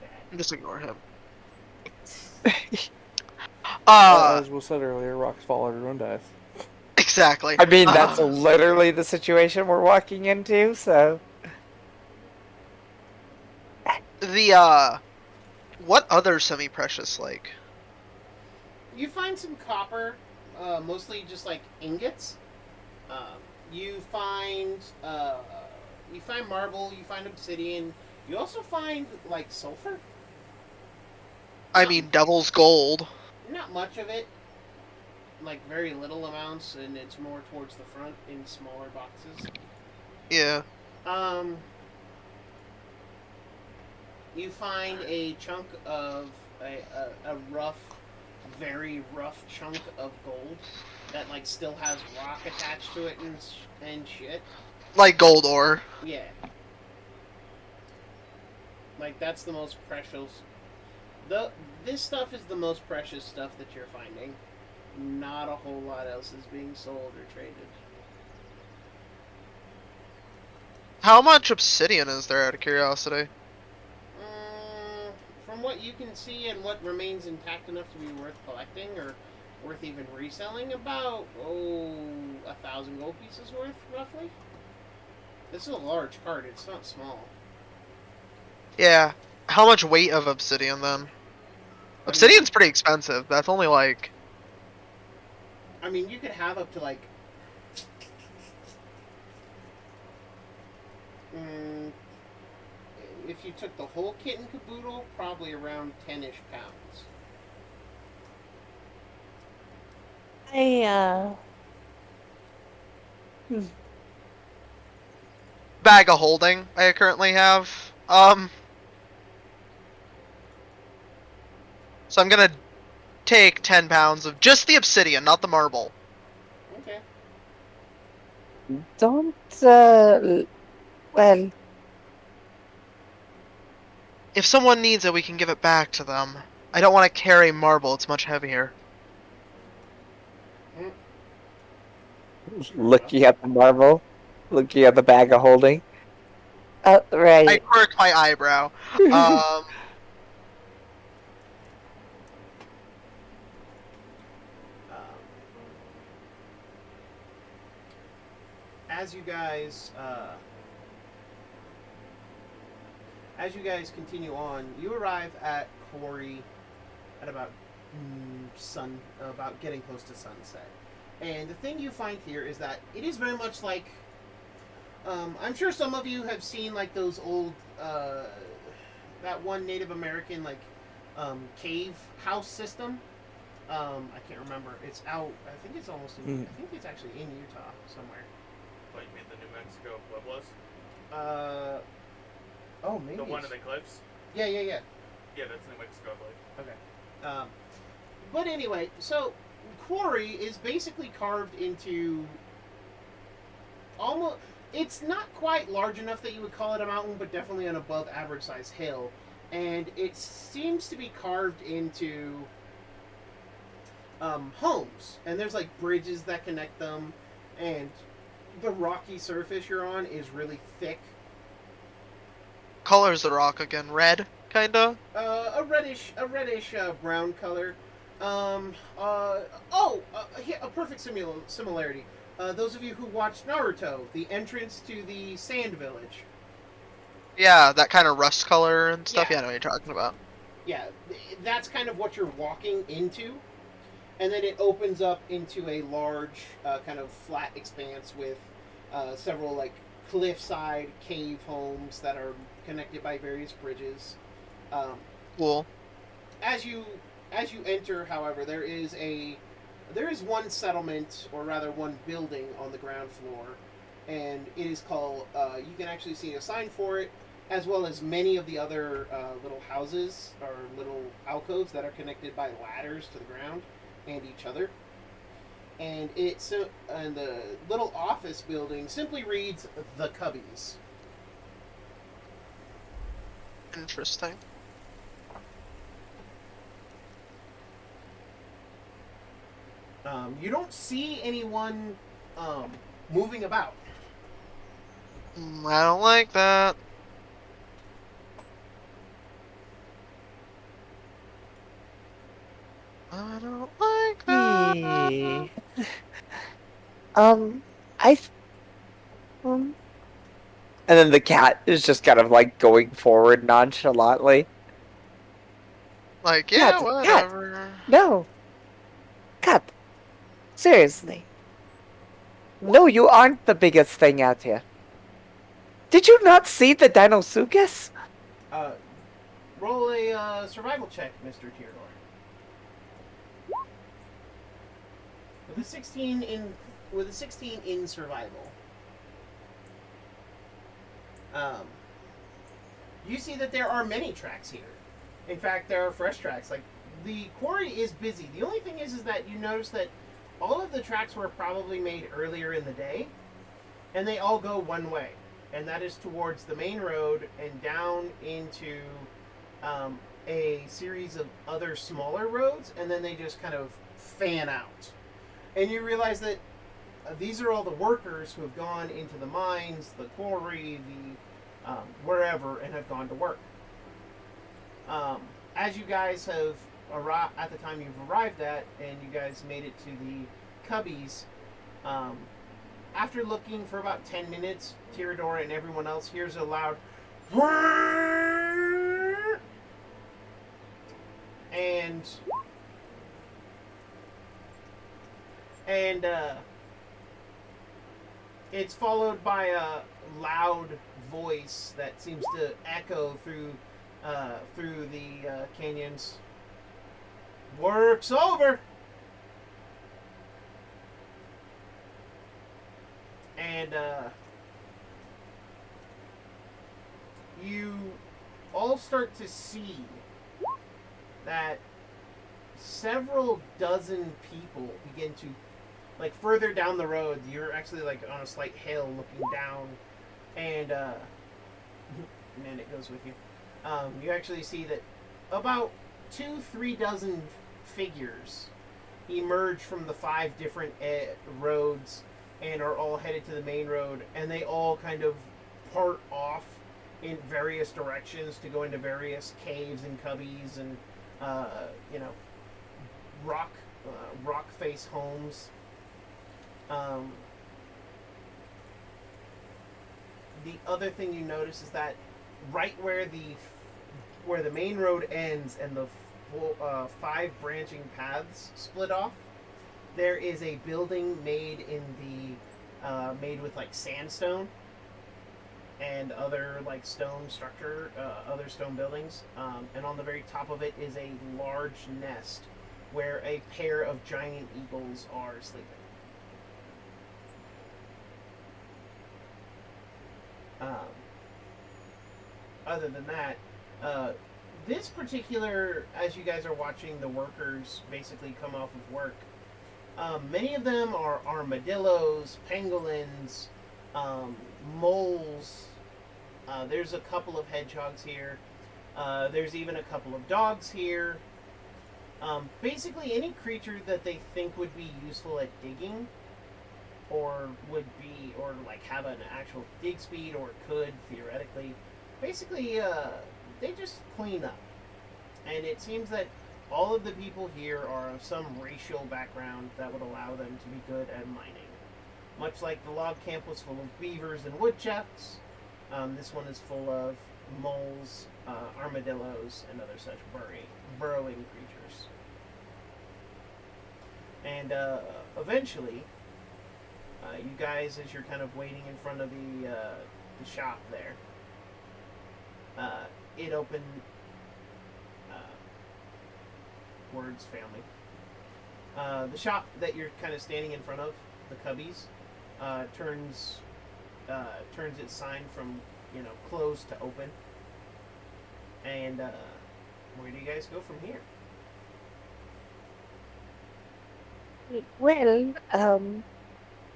bad. Just ignore him. As was said earlier, rocks fall, everyone dies. Exactly. I mean, that's literally the situation we're walking into, so... What other semi-precious, like? You find some copper, mostly just like ingots. You find marble. You find obsidian. You also find like sulfur. I mean, devil's gold. Not much of it. Like very little amounts, and it's more towards the front in smaller boxes. Yeah. You find a chunk of a rough, very rough chunk of gold that like still has rock attached to it and shit. Like gold ore. Yeah. Like, that's the most precious. This stuff is the most precious stuff that you're finding. Not a whole lot else is being sold or traded. How much obsidian is there, out of curiosity? From what you can see and what remains intact enough to be worth collecting or worth even reselling, about 1,000 gold pieces worth, roughly. This is a large cart. It's not small. Yeah. How much weight of obsidian then? Obsidian's pretty expensive. That's only like... I mean, you could have up to like... if you took the whole kit and caboodle, probably around 10-ish pounds. Bag of holding I currently have. So I'm gonna take 10 pounds of just the obsidian, not the marble. Okay. Don't, well, If someone needs it, we can give it back to them. I don't want to carry marble, it's much heavier. looking at the marble, looking at the bag of holding. I Right. quirk my eyebrow. As you guys continue on, you arrive at Quarry at about about getting close to sunset. And the thing you find here is that it is very much like, I'm sure some of you have seen like those old, that one Native American like cave house system. I can't remember. It's out. I think it's almost in. I think it's actually in Utah somewhere. What, you mean the New Mexico Pueblos? Oh, maybe. The one in the cliffs? Yeah. Yeah, that's New Mexico, I believe. Okay. But anyway, so Quarry is basically carved into almost. It's not quite large enough that you would call it a mountain, but definitely an above average size hill, and it seems to be carved into homes, and there's like bridges that connect them, and the rocky surface you're on is really thick. Color's the rock again? Red, kinda? A reddish brown color. A perfect similarity. Those of you who watched Naruto, the entrance to the Sand Village. Yeah, that kind of rust color and stuff. Yeah. Yeah, I know what you're talking about. Yeah, that's kind of what you're walking into. And then it opens up into a large, kind of flat expanse with several, like, cliffside cave homes that are connected by various bridges. Cool. As you enter, however, there is one settlement, or rather one building on the ground floor, and it is called, you can actually see a sign for it, as well as many of the other little houses, or little alcoves that are connected by ladders to the ground and each other. And and the little office building simply reads The Cubbies. Interesting. You don't see anyone moving about. I don't like that. I don't like that. And then the cat is just kind of like going forward nonchalantly. Like, yeah, Cat, whatever. No. Cat. Seriously. No, you aren't the biggest thing out here. Did you not see the Dinosuchus? Roll a survival check, Mr. Teodor. With a 16 in survival. You see that there are many tracks here. In fact, there are fresh tracks. Like, the quarry is busy. The only thing is that you notice that all of the tracks were probably made earlier in the day, and they all go one way. and that is towards the main road and down into a series of other smaller roads, and then they just kind of fan out. And you realize that these are all the workers who have gone into the mines, the quarry, the wherever, and have gone to work. As you guys have arrived at the time you've arrived at, and you guys made it to the cubbies, after looking for about 10 minutes, Tiradora and everyone else hears a loud and it's followed by a loud voice that seems to echo through the canyons. Work's over. And you all start to see that several dozen people begin to, like, further down the road, you're actually like on a slight hill looking down, and man, it goes with you. You actually see that about 2-3 dozen figures emerge from the 5 different roads and are all headed to the main road, and they all kind of part off in various directions to go into various caves and cubbies and rock face homes. The other thing you notice is that right where the main road ends and the 5 branching paths split off, there is a building made with like sandstone and other like stone structure, other stone buildings, and on the very top of it is a large nest where a pair of giant eagles are sleeping. Other than that, this particular, as you guys are watching the workers basically come off of work, many of them are armadillos, pangolins, moles. There's a couple of hedgehogs here. There's even a couple of dogs here. Basically any creature that they think would be useful at digging, or like have an actual dig speed, or could theoretically. Basically, they just clean up. And it seems that all of the people here are of some racial background that would allow them to be good at mining. Much like the log camp was full of beavers and woodchucks, this one is full of moles, armadillos, and other such burrowing creatures. And eventually, you guys, as you're kind of waiting in front of the shop there, it opened. Words family. The shop that you're kind of standing in front of, the cubbies, turns its sign from closed to open. And where do you guys go from here? Well,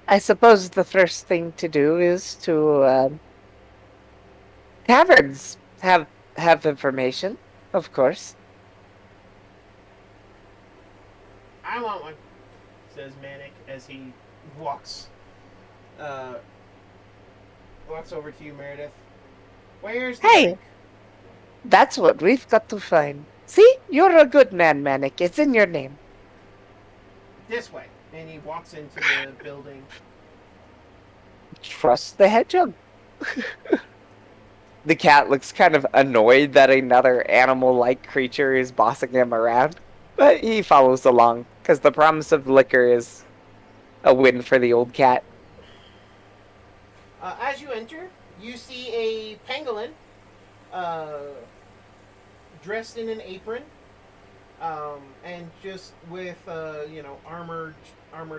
I suppose the first thing to do is to taverns have information, of course. I want one, says Manic as he walks over to you, Meredith. Where's the Hey! drink? That's what we've got to find. See? You're a good man, Manic. It's in your name. This way. And he walks into the building. Trust the hedgehog. The cat looks kind of annoyed that another animal-like creature is bossing him around, but he follows along, because the promise of liquor is a win for the old cat. As you enter, you see a pangolin dressed in an apron, and just with armored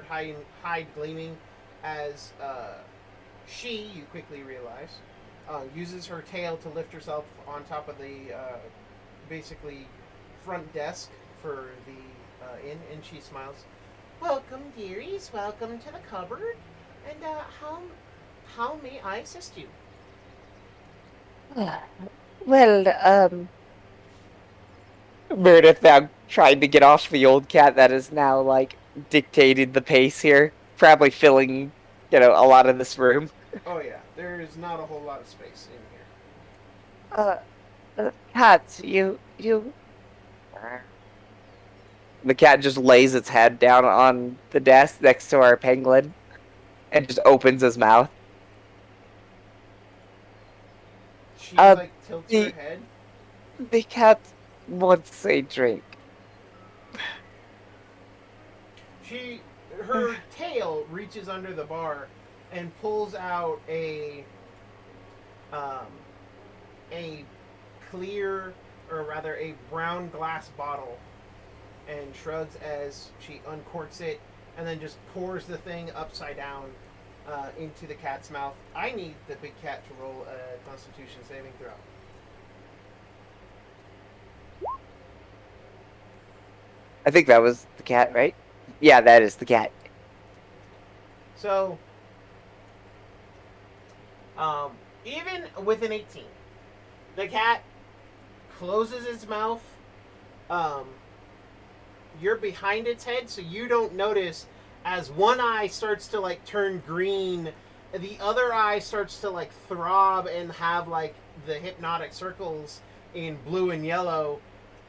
hide gleaming, as she, you quickly realize, uses her tail to lift herself on top of the basically front desk for the inn, and she smiles. Welcome, dearies. Welcome to the cupboard. And how may I assist you? Well, Meredith now trying to get off the old cat that is now, like, dictating the pace here. Probably filling, a lot of this room. Oh yeah, there is not a whole lot of space in here. Cat, you. The cat just lays its head down on the desk next to our penguin and just opens his mouth. She Uh, tilts the- her head. The cat wants a drink. Her tail reaches under the bar and pulls out a clear, or rather a brown glass bottle, and shrugs as she uncorks it and then just pours the thing upside down into the cat's mouth. I need the big cat to roll a Constitution saving throw. I think that was the cat, right? Yeah, that is the cat. So, even with an 18, the cat closes its mouth. You're behind its head, so you don't notice as one eye starts to turn green, the other eye starts to throb and have the hypnotic circles in blue and yellow,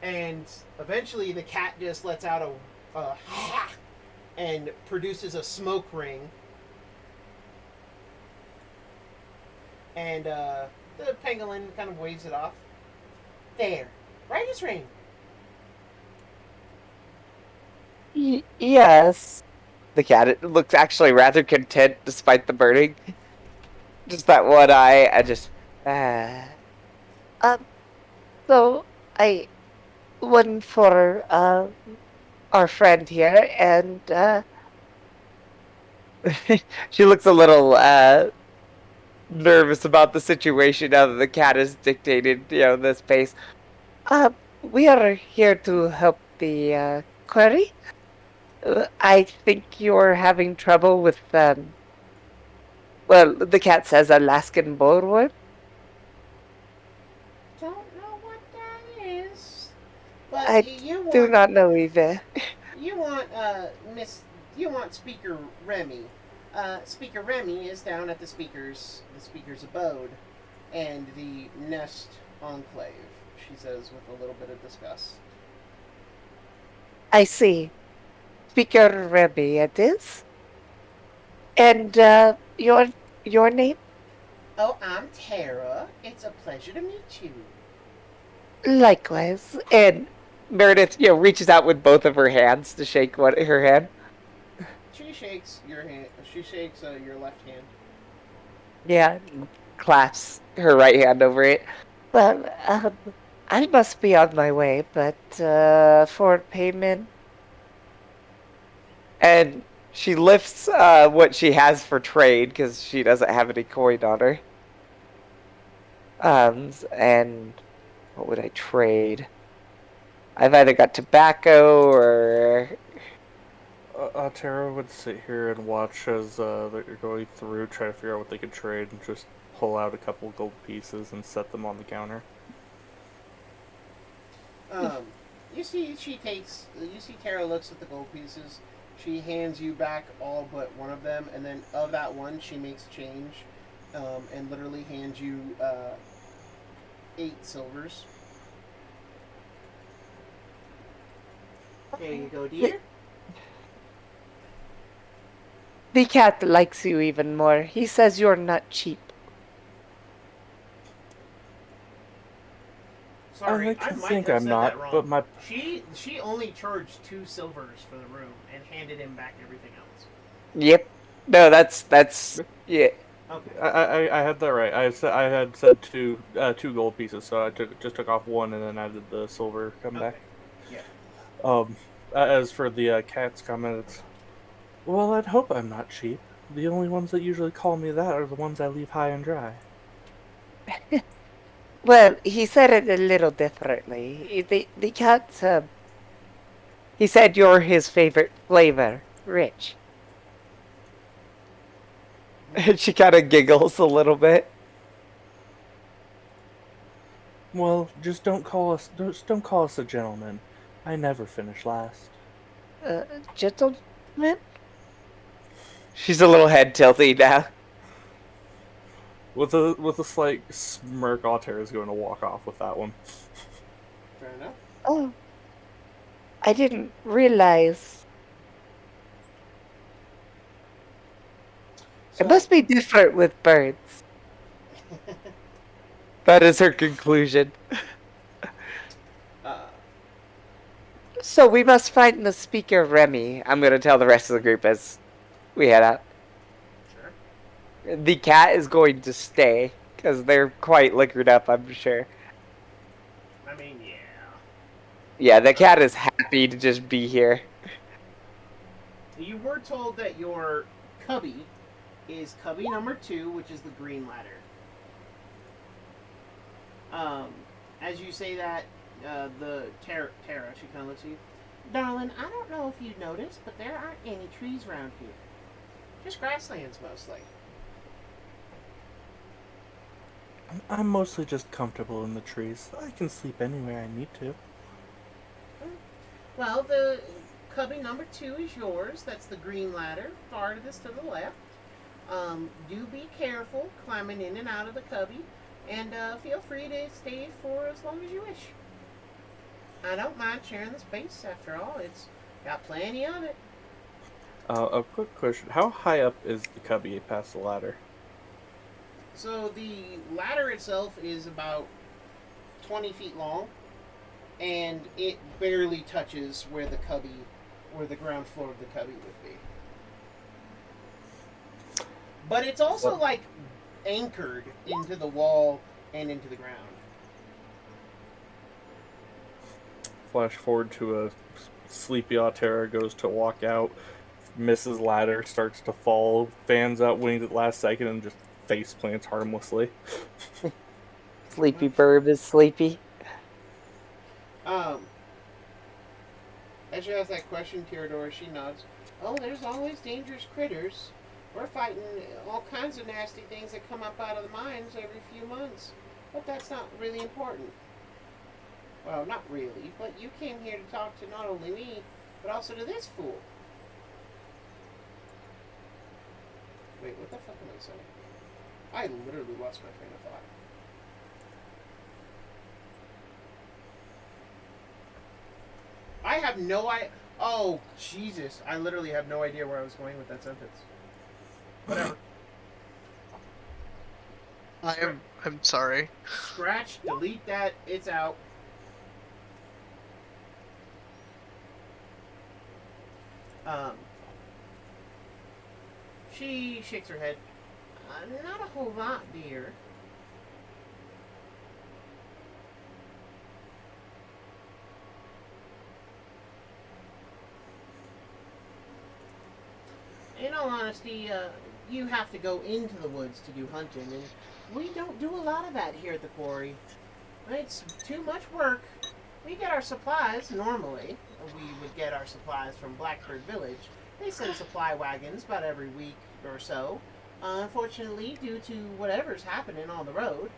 and eventually the cat just lets out a and produces a smoke ring. And the pangolin kind of waves it off. There. Right as rain. Yes. The cat looks actually rather content despite the burning. Just that one eye, I just... So, one for, our friend here, and, she looks a little, nervous about the situation now that the cat has dictated, this pace. We are here to help the, query. I think you're having trouble with, well, the cat says Alaskan bollworm. Don't know what that is. But I do not know either. You want, you want Speaker Remy. Speaker Remy is down at the speaker's abode and the Nest Enclave, she says with a little bit of disgust. I see. Speaker Remy, it is. And your name? Oh, I'm Tara. It's a pleasure to meet you. Likewise. And Meredith, reaches out with both of her hands to shake her hand. She shakes your hand. She shakes your left hand. Yeah, clasps her right hand over it. Well, I must be on my way, but for payment. And she lifts what she has for trade because she doesn't have any coin on her. And what would I trade? I've either got tobacco or... Tara would sit here and watch as they're going through, try to figure out what they could trade, and just pull out a couple gold pieces and set them on the counter. You see Tara looks at the gold pieces. She hands you back all but one of them, and then of that one, she makes change, and literally hands you 8 silvers. There you go, dear. The cat likes you even more. He says you're not cheap. Sorry, I like to might think have I'm said not, that wrong. but my... She only charged 2 silvers for the room and handed him back everything else. Yep. No, that's yeah. Okay. I had that right. I had said two gold pieces, so I just took off one and then added the silver come back. Yeah. As for the cat's comment, it's, well, I'd hope I'm not cheap. The only ones that usually call me that are the ones I leave high and dry. Well, he said it a little differently. The cat, he said you're his favorite flavor, rich. And she kind of giggles a little bit. Well, just don't call us a gentleman. I never finish last. Gentleman? She's a little head tilty now. With a slight smirk, Altair is going to walk off with that one. Fair enough. Oh, I didn't realize. So, It must be different with birds. That is her conclusion. uh, So we must find the speaker Remy. I'm going to tell the rest of the group as we head out. sure. The cat is going to stay because they're quite liquored up, I'm sure. I mean, yeah. Yeah, the cat is happy to just be here. You were told that your cubby is cubby number 2, which is the green ladder. As you say that, the Tara, she kind of looks at you. Darling, I don't know if you noticed, but there aren't any trees around here. Just grasslands, mostly. I'm mostly just comfortable in the trees. I can sleep anywhere I need to. Well, the cubby number 2 is yours. That's the green ladder, farthest to the left. Do be careful climbing in and out of the cubby, and feel free to stay for as long as you wish. I don't mind sharing the space. After all, it's got plenty of it. A quick question: how high up is the cubby past the ladder? So the ladder itself is about 20 feet long, and it barely touches where the ground floor of the cubby would be. But it's also like anchored into the wall and into the ground. Flash forward to a sleepy Altera goes to walk out, misses ladder, starts to fall, fans out wings at the last second, and just face plants harmlessly. Sleepy Burb is sleepy. As you ask that question, Tirador, she nods. Oh, there's always dangerous critters. We're fighting all kinds of nasty things that come up out of the mines every few months. But that's not really important. Well, not really, but you came here to talk to not only me, but also to this fool. Wait, what the fuck am I saying? I literally lost my train of thought. I have no idea. Oh, Jesus. I literally have no idea where I was going with that sentence. Whatever. I'm sorry. Scratch, delete that, it's out. She shakes her head. Not a whole lot, dear. In all honesty, you have to go into the woods to do hunting, and we don't do a lot of that here at the quarry. It's too much work. We get our supplies normally. We would get our supplies from Blackbird Village. They send supply wagons about every week or so. Unfortunately, due to whatever's happening on the road,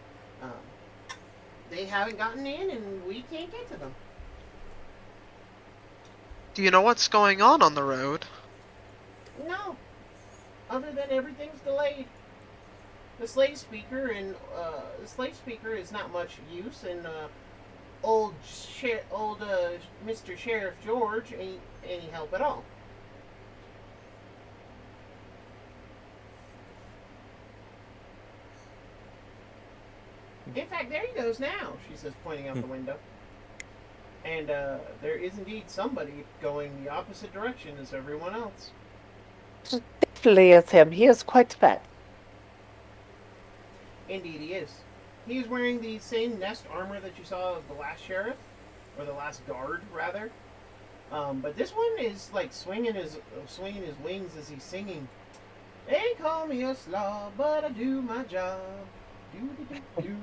they haven't gotten in and we can't get to them. Do you know what's going on the road? No. Other than everything's delayed. The slave speaker is not much use, and old Mr. Sheriff George ain't any help at all. In fact, there he goes now, she says, pointing out the window. And there is indeed somebody going the opposite direction as everyone else. Definitely is him. He is quite fat. Indeed he is. He is wearing the same nest armor that you saw of the last sheriff, or the last guard, rather. But this one is like swinging his wings as he's singing. They call me a slob, but I do my job. Do.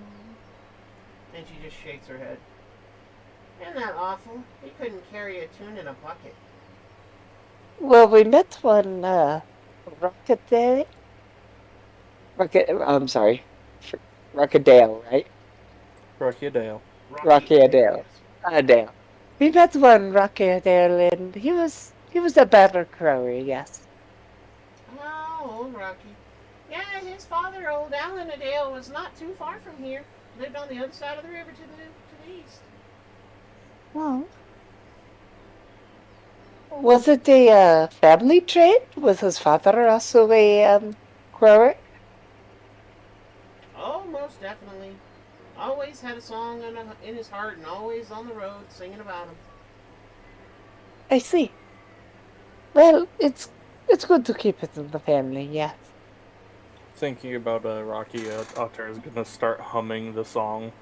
And she just shakes her head. Isn't that awful? He couldn't carry a tune in a bucket. Well, we met one Rockadale. I'm sorry, Rockadale, right? Rocky Dale. Rocky Adele. yes. Adele. We met one Rocky Adele, and he was a better crower, yes. Oh, old Rocky. Yeah, his father, old Alan Adale, was not too far from here. Lived on the other side of the river to the east. Well, was it a family trait? Was his father also a crower? Oh, most definitely. Always had a song in his heart and always on the road singing about him. I see. Well, it's good to keep it in the family, yes. Thinking about Rocky, Otter is gonna start humming the song.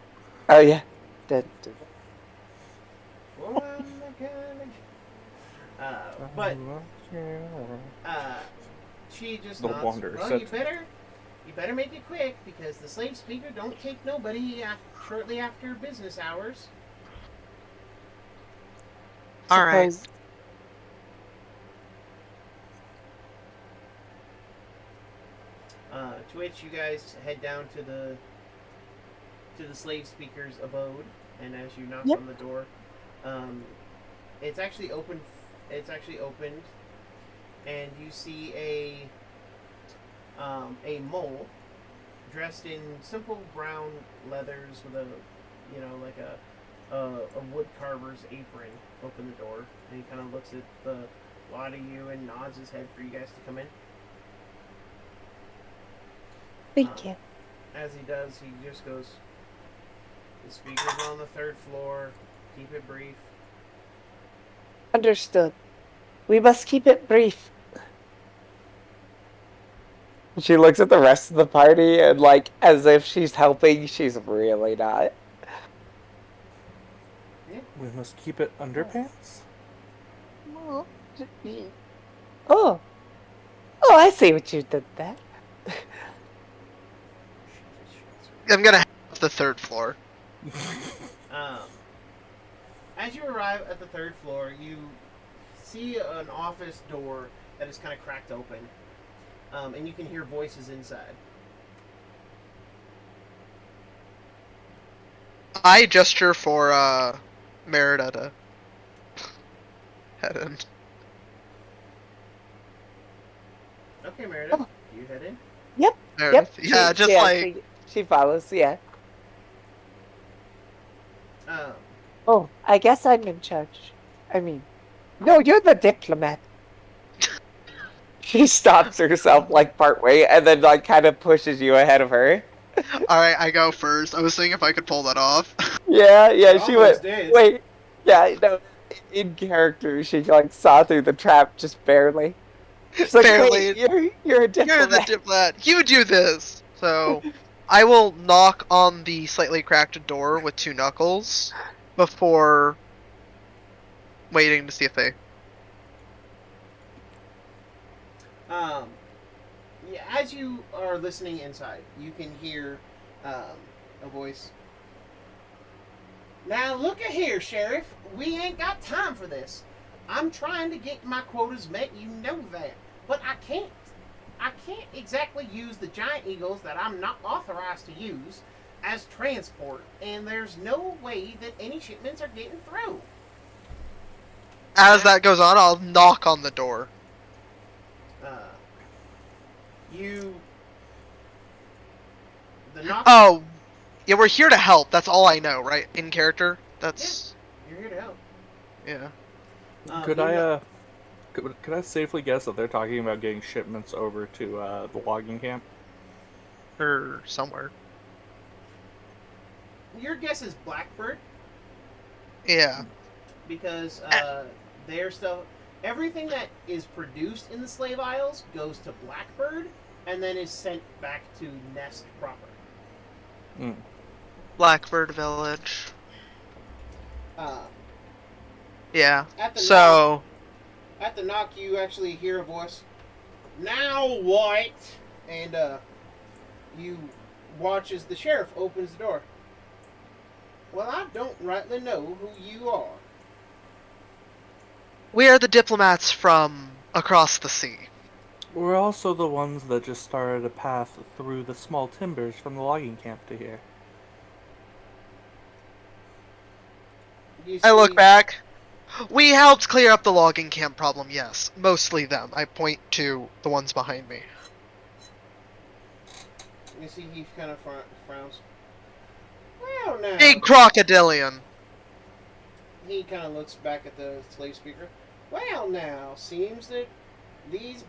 Oh yeah. Dun, dun. Oh, I'm not gonna... but she just The nods. Wanderer Well, said- you better make it quick because the slave speaker don't take nobody shortly after business hours. All right. Suppose- To which you guys head down to the slave speaker's abode, and as you knock Yep. on the door, it's actually open. It's actually opened, and you see a mole dressed in simple brown leathers with a like a wood carver's apron. Open the door, and he kind of looks at the lot of you and nods his head for you guys to come in. Thank you. As he does, he just goes, "The speaker's on the 3rd floor. Keep it brief." Understood. We must keep it brief. She looks at the rest of the party and, like, as if she's helping, she's really not. We must keep it underpants? Oh. Oh, I see what you did there. I'm gonna have the 3rd floor. As you arrive at the 3rd floor, you see an office door that is kind of cracked open, and you can hear voices inside. I gesture for Merida to head in. Okay, Meredith, Oh. you head in. Meredith. Yeah, just like she follows. Yeah. Um, Oh, I guess I'm in charge. I mean, no, you're the diplomat. She stops herself like partway and then like kind of pushes you ahead of her. all right, I go first. I was seeing if I could pull that off. Yeah, You she almost went. did. Wait, yeah, no. In character, she like saw through the trap just barely. She's like, Barely. wait, you're a You're diplomat. the diplomat. You do this. So I will knock on the slightly cracked door with 2 knuckles before waiting to see if they. Yeah, as you are listening inside, you can hear a voice. "Now look at here, Sheriff. We ain't got time for this. I'm trying to get my quotas met, you know that. But I can't exactly use the giant eagles that I'm not authorized to use as transport, and there's no way that any shipments are getting through." As that goes on, I'll knock on the door. The knock. Oh, yeah, we're here to help. That's all I know, right? In character. That's You're here to help. yeah. Could you I know- could I safely guess that they're talking about getting shipments over to the logging camp? Or somewhere. Your guess is Blackbird, Yeah. because their stuff, everything that is produced in the slave isles goes to Blackbird and then is sent back to Nest proper. Mm. Blackbird Village. Uh, Yeah. at the So knock, you actually hear a voice. "Now what?" And you watch as the sheriff opens the door. "Well, I don't rightly know who you are." we are the diplomats from across the sea. We're also the ones that just started a path through the small timbers from the logging camp to here. I look back. We helped clear up the logging camp problem, yes. Mostly them. I point to the ones behind me. You see, he kind of frowns. Well, now. Big crocodilian. He kind of looks back at the slave speaker. Well, now, seems that these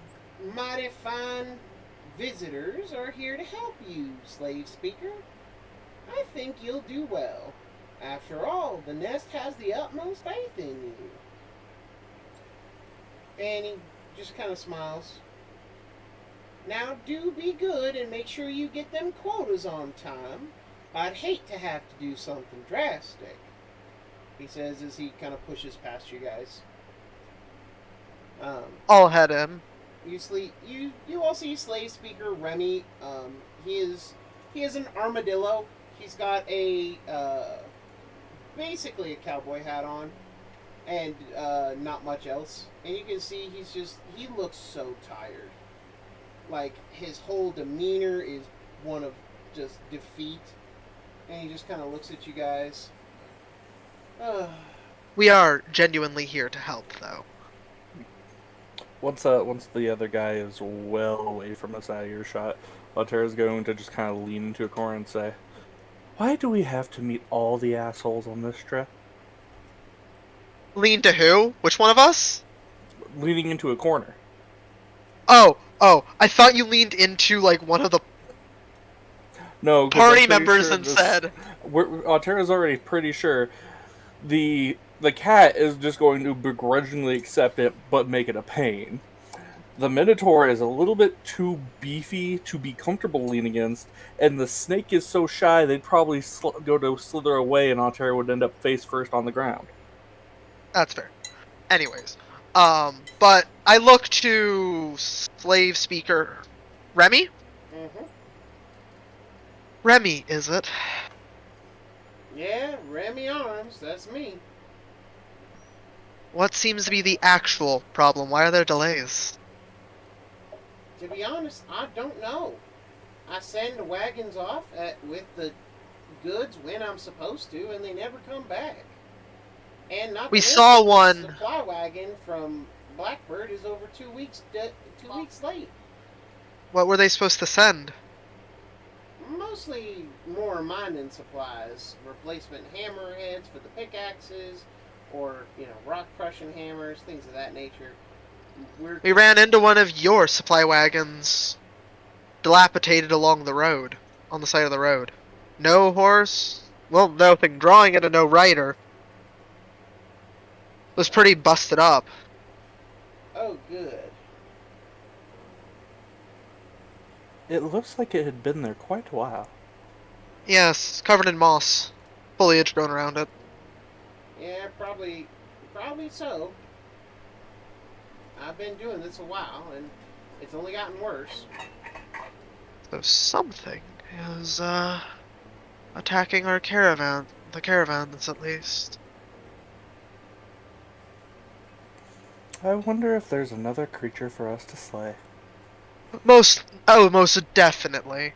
mighty fine visitors are here to help you, slave speaker. I think you'll do well. After all, the nest has the utmost faith in you. And he just kind of smiles. Now, do be good and make sure you get them quotas on time. I'd hate to have to do something drastic, he says as he kind of pushes past you guys. I'll head in. You all see slave speaker Remy. He is an armadillo. He's got a basically a cowboy hat on, and not much else. And you can see he looks so tired. Like his whole demeanor is one of just defeat. And he just kind of looks at you guys. We are genuinely here to help, though. Once the other guy is well away from us out of earshot, Altera's going to just kind of lean into a corner and say, "Why do we have to meet all the assholes on this trip?" Lean to who? Which one of us? Leaning into a corner. Oh, I thought you leaned into, like, one of the No, party members and said... Altera's already pretty sure the cat is just going to begrudgingly accept it, but make it a pain. The Minotaur is a little bit too beefy to be comfortable leaning against, and the snake is so shy they'd probably go to slither away, and Altera would end up face first on the ground. That's fair. Anyways, but I look to slave speaker Remy? Mm-hmm. Remy, is it? Yeah, Remy Arms, that's me. What seems to be the actual problem? Why are there delays? To be honest, I don't know. I send the wagons off with the goods when I'm supposed to, and they never come back. And not We to saw mention, one. The supply wagon from Blackbird is over 2 weeks 2 weeks late. What were they supposed to send? Mostly more mining supplies, replacement hammerheads for the pickaxes, or rock crushing hammers, things of that nature. We ran into one of your supply wagons, dilapidated along the road, on the side of the road. No horse, well, nothing drawing it, and no rider. It was pretty busted up. Oh, good. It looks like it had been there quite a while. Yes, covered in moss, foliage grown around it. Yeah, probably so. I've been doing this a while, and it's only gotten worse. So something is, attacking our caravan. The caravans, at least. I wonder if there's another creature for us to slay. Most definitely.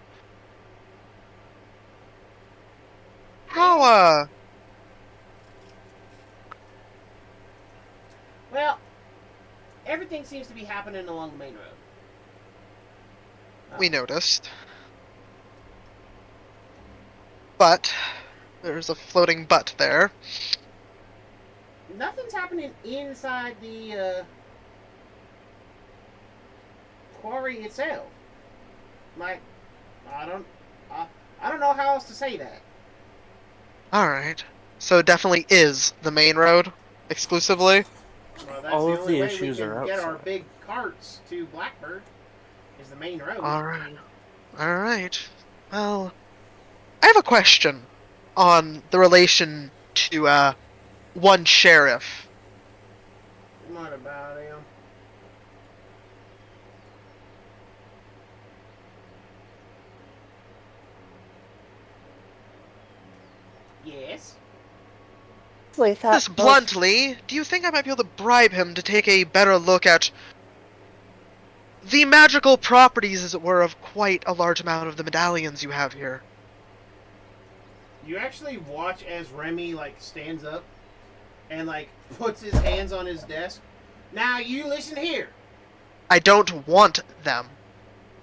How, Well, everything seems to be happening along the main road. we noticed. But, there's a floating butt there. Nothing's happening inside the quarry itself. Like, I don't know how else to say that. Alright. So it definitely is the main road, exclusively? Well, that's All the of only the way issues we can are get our outside. big carts to Blackbird, is the main road. Alright. Well, I have a question on the relation to, one sheriff. What about him? Yes. We thought This bluntly, do you think I might be able to bribe him to take a better look at the magical properties, as it were, of quite a large amount of the medallions you have here? You actually watch as Remy stands up and like puts his hands on his desk. Now you listen here. I don't want them.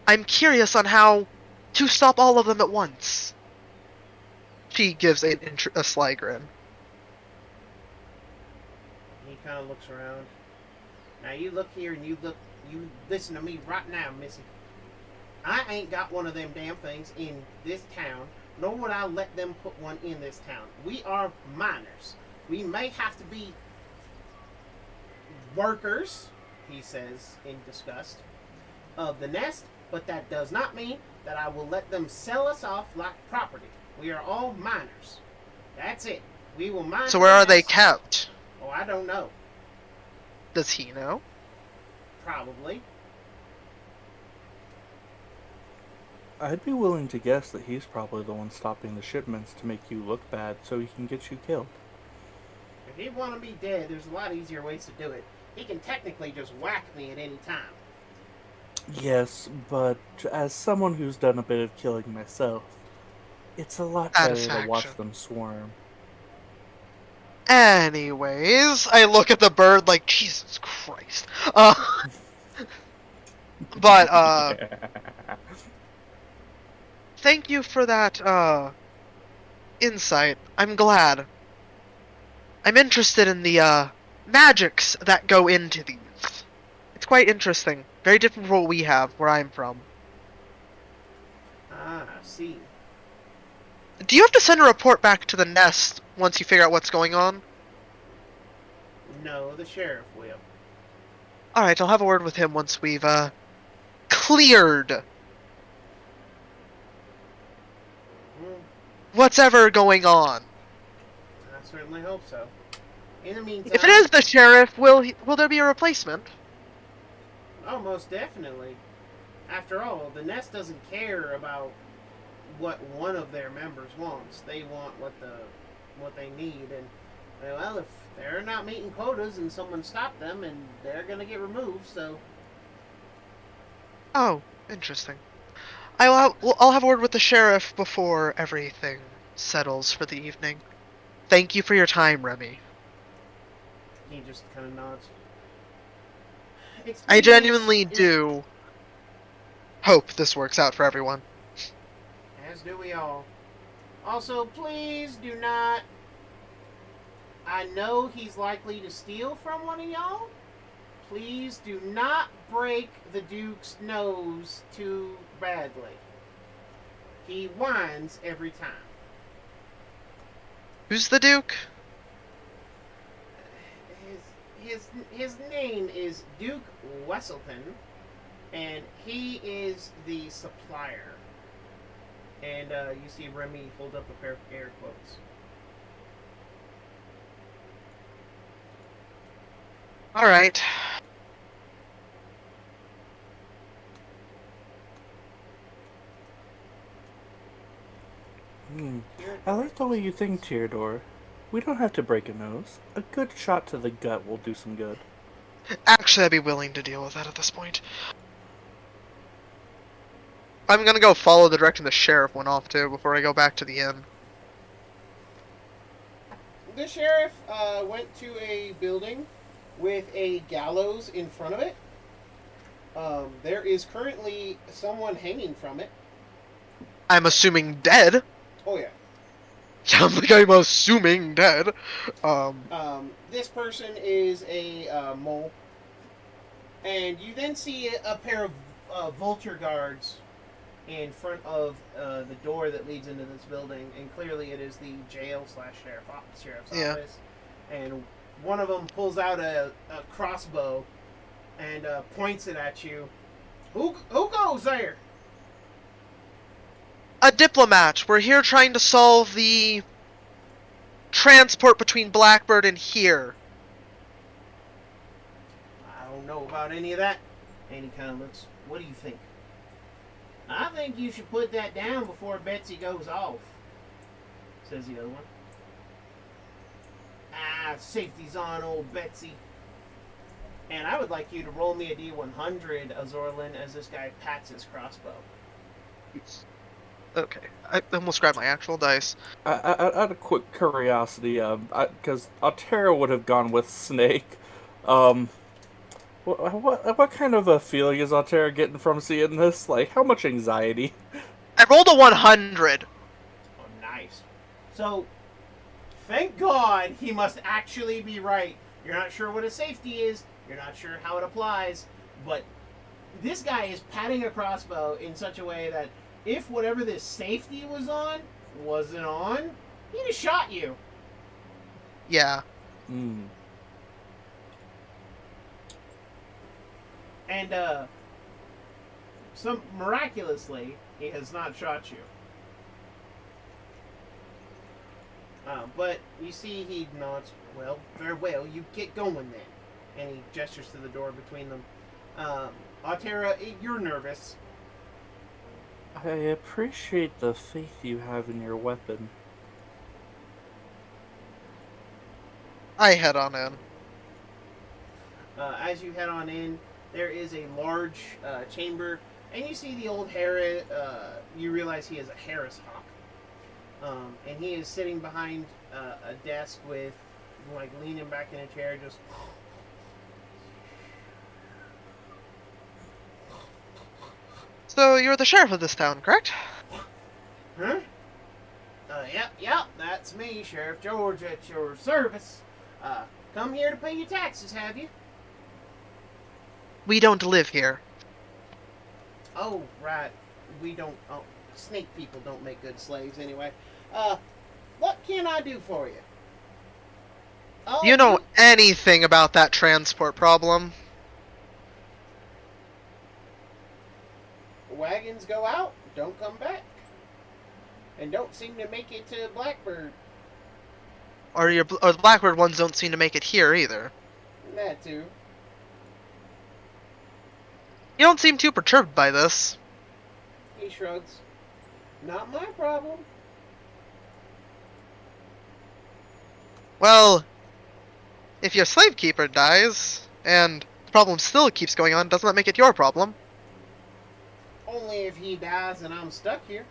I'm curious on how to stop all of them at once. She gives a sly grin. He kind of looks around. Now you look here and you listen to me right now, Missy. I ain't got one of them damn things in this town, nor would I let them put one in this town. We are minors. We may have to be workers, he says in disgust, of the nest, but that does not mean that I will let them sell us off like property. We are all minors. That's it. We will mine. So where are they kept? Oh, I don't know. Does he know? Probably. I'd be willing to guess that he's probably the one stopping the shipments to make you look bad so he can get you killed. If he want to be dead, there's a lot easier ways to do it. He can technically just whack me at any time. Yes, but as someone who's done a bit of killing myself, it's a lot better to watch them swarm. Anyways, I look at the bird like, Jesus Christ. Thank you for that, insight. I'm glad. I'm interested in the, magics that go into these. It's quite interesting. Very different from what we have, where I'm from. Ah, I see. Do you have to send a report back to the nest once you figure out what's going on? No, the sheriff will. Alright, I'll have a word with him once we've, cleared what's ever going on. I certainly hope so. In the meantime... If it is the sheriff, will there be a replacement? Oh, most definitely. After all, the nest doesn't care about what one of their members wants. They want what they need, and well, if they're not meeting quotas and someone stopped them, and they're gonna get removed. So. Oh, interesting. I'll have a word with the sheriff before everything settles for the evening. Thank you for your time, Remy. He just kind of nods. I genuinely do hope this works out for everyone. As do we all. Also, please do not... I know he's likely to steal from one of y'all. Please do not break the Duke's nose too badly. He whines every time. Who's the Duke? His name is Duke Wesselton, and he is the supplier. And you see Remy hold up a pair of air quotes. Alright. I like the way you think, Teodor. We don't have to break a nose. A good shot to the gut will do some good. Actually, I'd be willing to deal with that at this point. I'm gonna go follow the direction the sheriff went off to before I go back to the inn. The sheriff went to a building with a gallows in front of it. There is currently someone hanging from it. I'm assuming dead. Oh yeah. I'm assuming dead. This person is a mole. And you then see a pair of vulture guards in front of the door that leads into this building, and clearly it is the jail/sheriff's office. And one of them pulls out a crossbow and points it at you. Who goes there? A diplomat. We're here trying to solve the transport between Blackbird and here. I don't know about any of that. And he kind of looks, what do you think? I think you should put that down before Betsy goes off, says the other one. Safety's on, old Betsy. And I would like you to roll me a D100, Azorlin, as this guy pats his crossbow. Okay, I almost grabbed my actual dice. Out of quick curiosity, because Altera would have gone with Snake. What kind of a feeling is Altera getting from seeing this? Like, how much anxiety? I rolled a 100. Oh, nice. So, thank God he must actually be right. You're not sure what a safety is. You're not sure how it applies. But this guy is patting a crossbow in such a way that if whatever this safety was on wasn't on, he'd have shot you. Yeah. Hmm. And, some miraculously, he has not shot you. But you see, he nods. Well, very well. You get going then. And he gestures to the door between them. Altera, you're nervous. I appreciate the faith you have in your weapon. I head on in. As you head on in, there is a large chamber, and you see the old Harris. You realize he is a Harris Hawk, and he is sitting behind a desk with, like, leaning back in a chair, just. So you're the sheriff of this town, correct? Huh? Yep, that's me, Sheriff George, at your service. Come here to pay your taxes, have you? We don't live here. Oh, right. We don't. Oh, snake people don't make good slaves anyway. What can I do for you? Oh, Do you know anything about that transport problem? Wagons go out, don't come back. And don't seem to make it to Blackbird. Or the Blackbird ones don't seem to make it here either. That too. You don't seem too perturbed by this. He shrugs. Not my problem. Well, if your slave keeper dies, and the problem still keeps going on, doesn't that make it your problem? Only if he dies and I'm stuck here.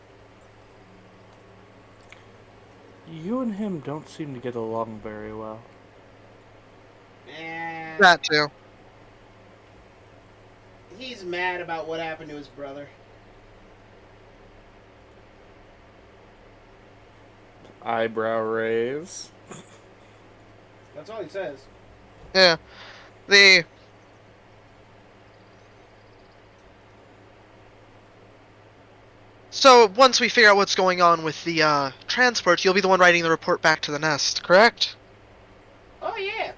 You and him don't seem to get along very well. And That too. he's mad about what happened to his brother. Eyebrow raise. That's all he says. Yeah. So, once we figure out what's going on with the transport, you'll be the one writing the report back to the nest, correct? Oh, yeah.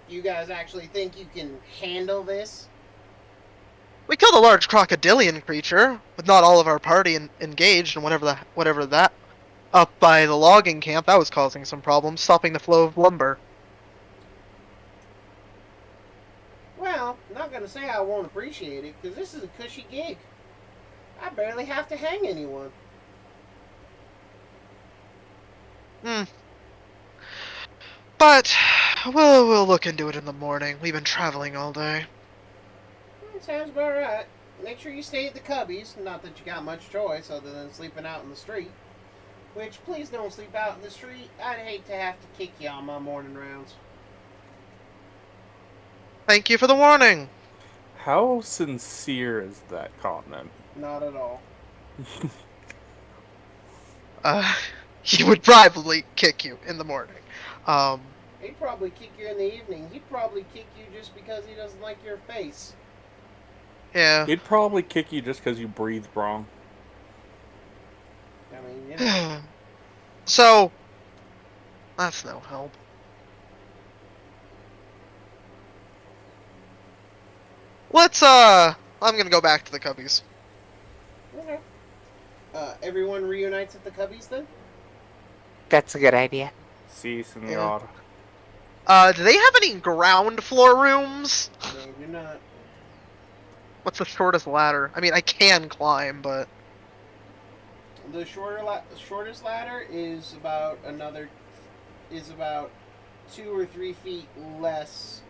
You guys actually think you can handle this? We killed a large crocodilian creature, with not all of our party engaged, and whatever that up by the logging camp, that was causing some problems, stopping the flow of lumber. Well, I'm not gonna say I won't appreciate it, because this is a cushy gig. I barely have to hang anyone. But we'll look into it in the morning. We've been traveling all day. Sounds about right. Make sure you stay at the Cubbies. Not that you got much choice other than sleeping out in the street. Which, please don't sleep out in the street. I'd hate to have to kick you on my morning rounds. Thank you for the warning. How sincere is that comment? Not at all. He would probably kick you in the morning. He'd probably kick you in the evening. He'd probably kick you just because he doesn't like your face. Yeah. He'd probably kick you just because you breathed wrong. I mean, you know. So, that's no help. I'm gonna go back to the Cubbies. Okay. Everyone reunites at the Cubbies then? That's a good idea. Si, senor. Do they have any ground floor rooms? No, you're not. What's the shortest ladder? I mean, I can climb, but... The shortest ladder is about 2 or 3 feet less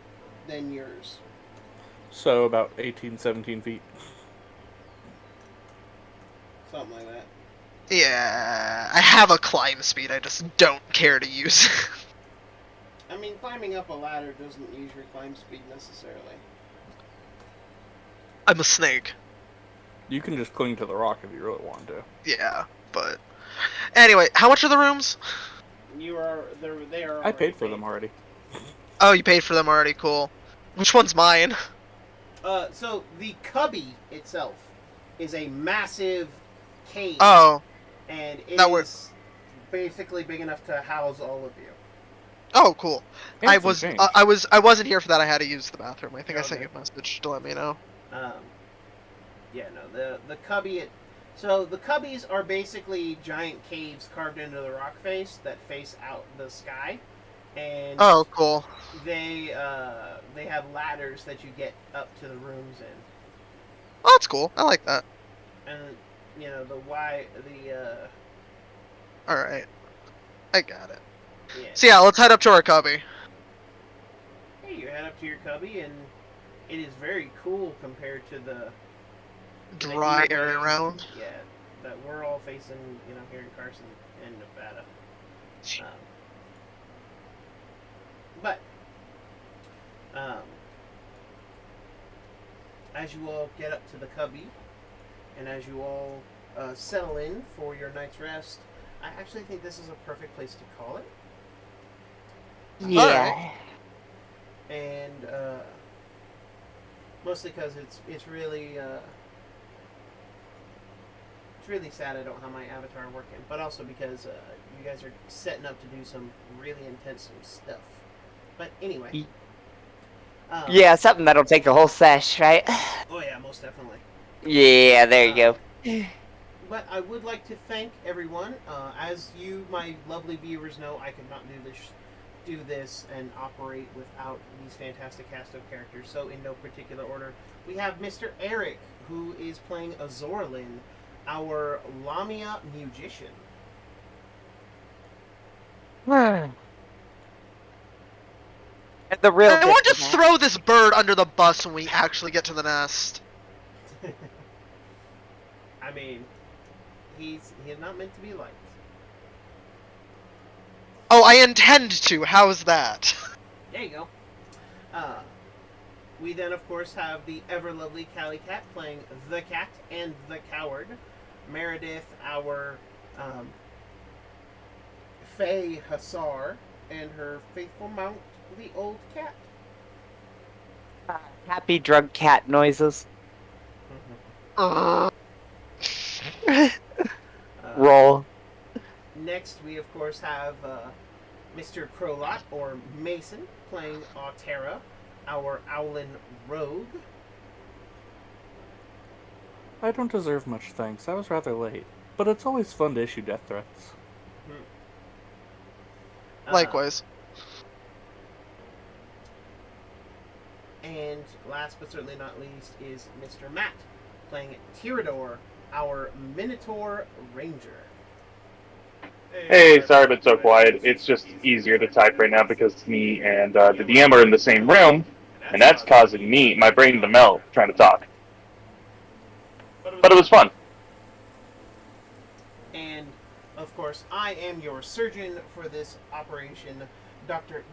than yours. So about 18, 17 feet. Something like that. Yeah, I have a climb speed, I just don't care to use. I mean, climbing up a ladder doesn't use your climb speed necessarily. I'm a snake. You can just cling to the rock if you really want to. Yeah, but... Anyway, how much are the rooms? They are. I paid for them already. Oh, you paid for them already, cool. Which one's mine? So the cubby itself is a massive cage. Oh. And it That is basically big enough to house all of you. Oh, cool. And I some change. wasn't here for that. I had to use the bathroom. I think I sent you a message to let me know. Yeah, no, the cubby. So the cubbies are basically giant caves carved into the rock face that face out the sky, and Oh, cool. they have ladders that you get up to the rooms in. Oh, that's cool. I like that. And All right, I got it. yeah. So yeah, let's head up to our cubby. Hey, you head up to your cubby, and it is very cool compared to the Dry the area around. Yeah, that we're all facing, here in Carson and Nevada. But as you all get up to the cubby, and as you all settle in for your night's rest, I actually think this is a perfect place to call it. Yeah. And mostly because it's really sad I don't have my avatar working, but also because you guys are setting up to do some really intense stuff. But anyway. Yeah, something that'll take a whole sesh, right? Oh yeah, most definitely. Yeah, there you go. But I would like to thank everyone. As you, my lovely viewers, know, I could not do this and operate without these fantastic cast of characters. So in no particular order, we have Mr. Eric, who is playing Azorlin, our Lamia musician. The real. I want to throw this bird under the bus when we actually get to the nest. I mean, he is not meant to be liked. Oh, I intend to. How's that? There you go. We then, of course, have the ever-lovely Callie Cat playing the Cat and the Coward. Meredith, our Faye Hussar, and her faithful mount, the Old Cat. Happy drug cat noises. Roll. Next, we, of course, have Mr. Crowlot, or Mason, playing Autera, our Owlin Rogue. I don't deserve much thanks. I was rather late. But it's always fun to issue death threats. Likewise. And last but certainly not least is Mr. Matt, playing Tyrador, our Minotaur Ranger. Hey, sorry but so quiet. It's just easier to type right now because me and the DM are in the same room, and that's causing my brain to melt trying to talk. But it was fun. And, of course, I am your surgeon for this operation, Dr.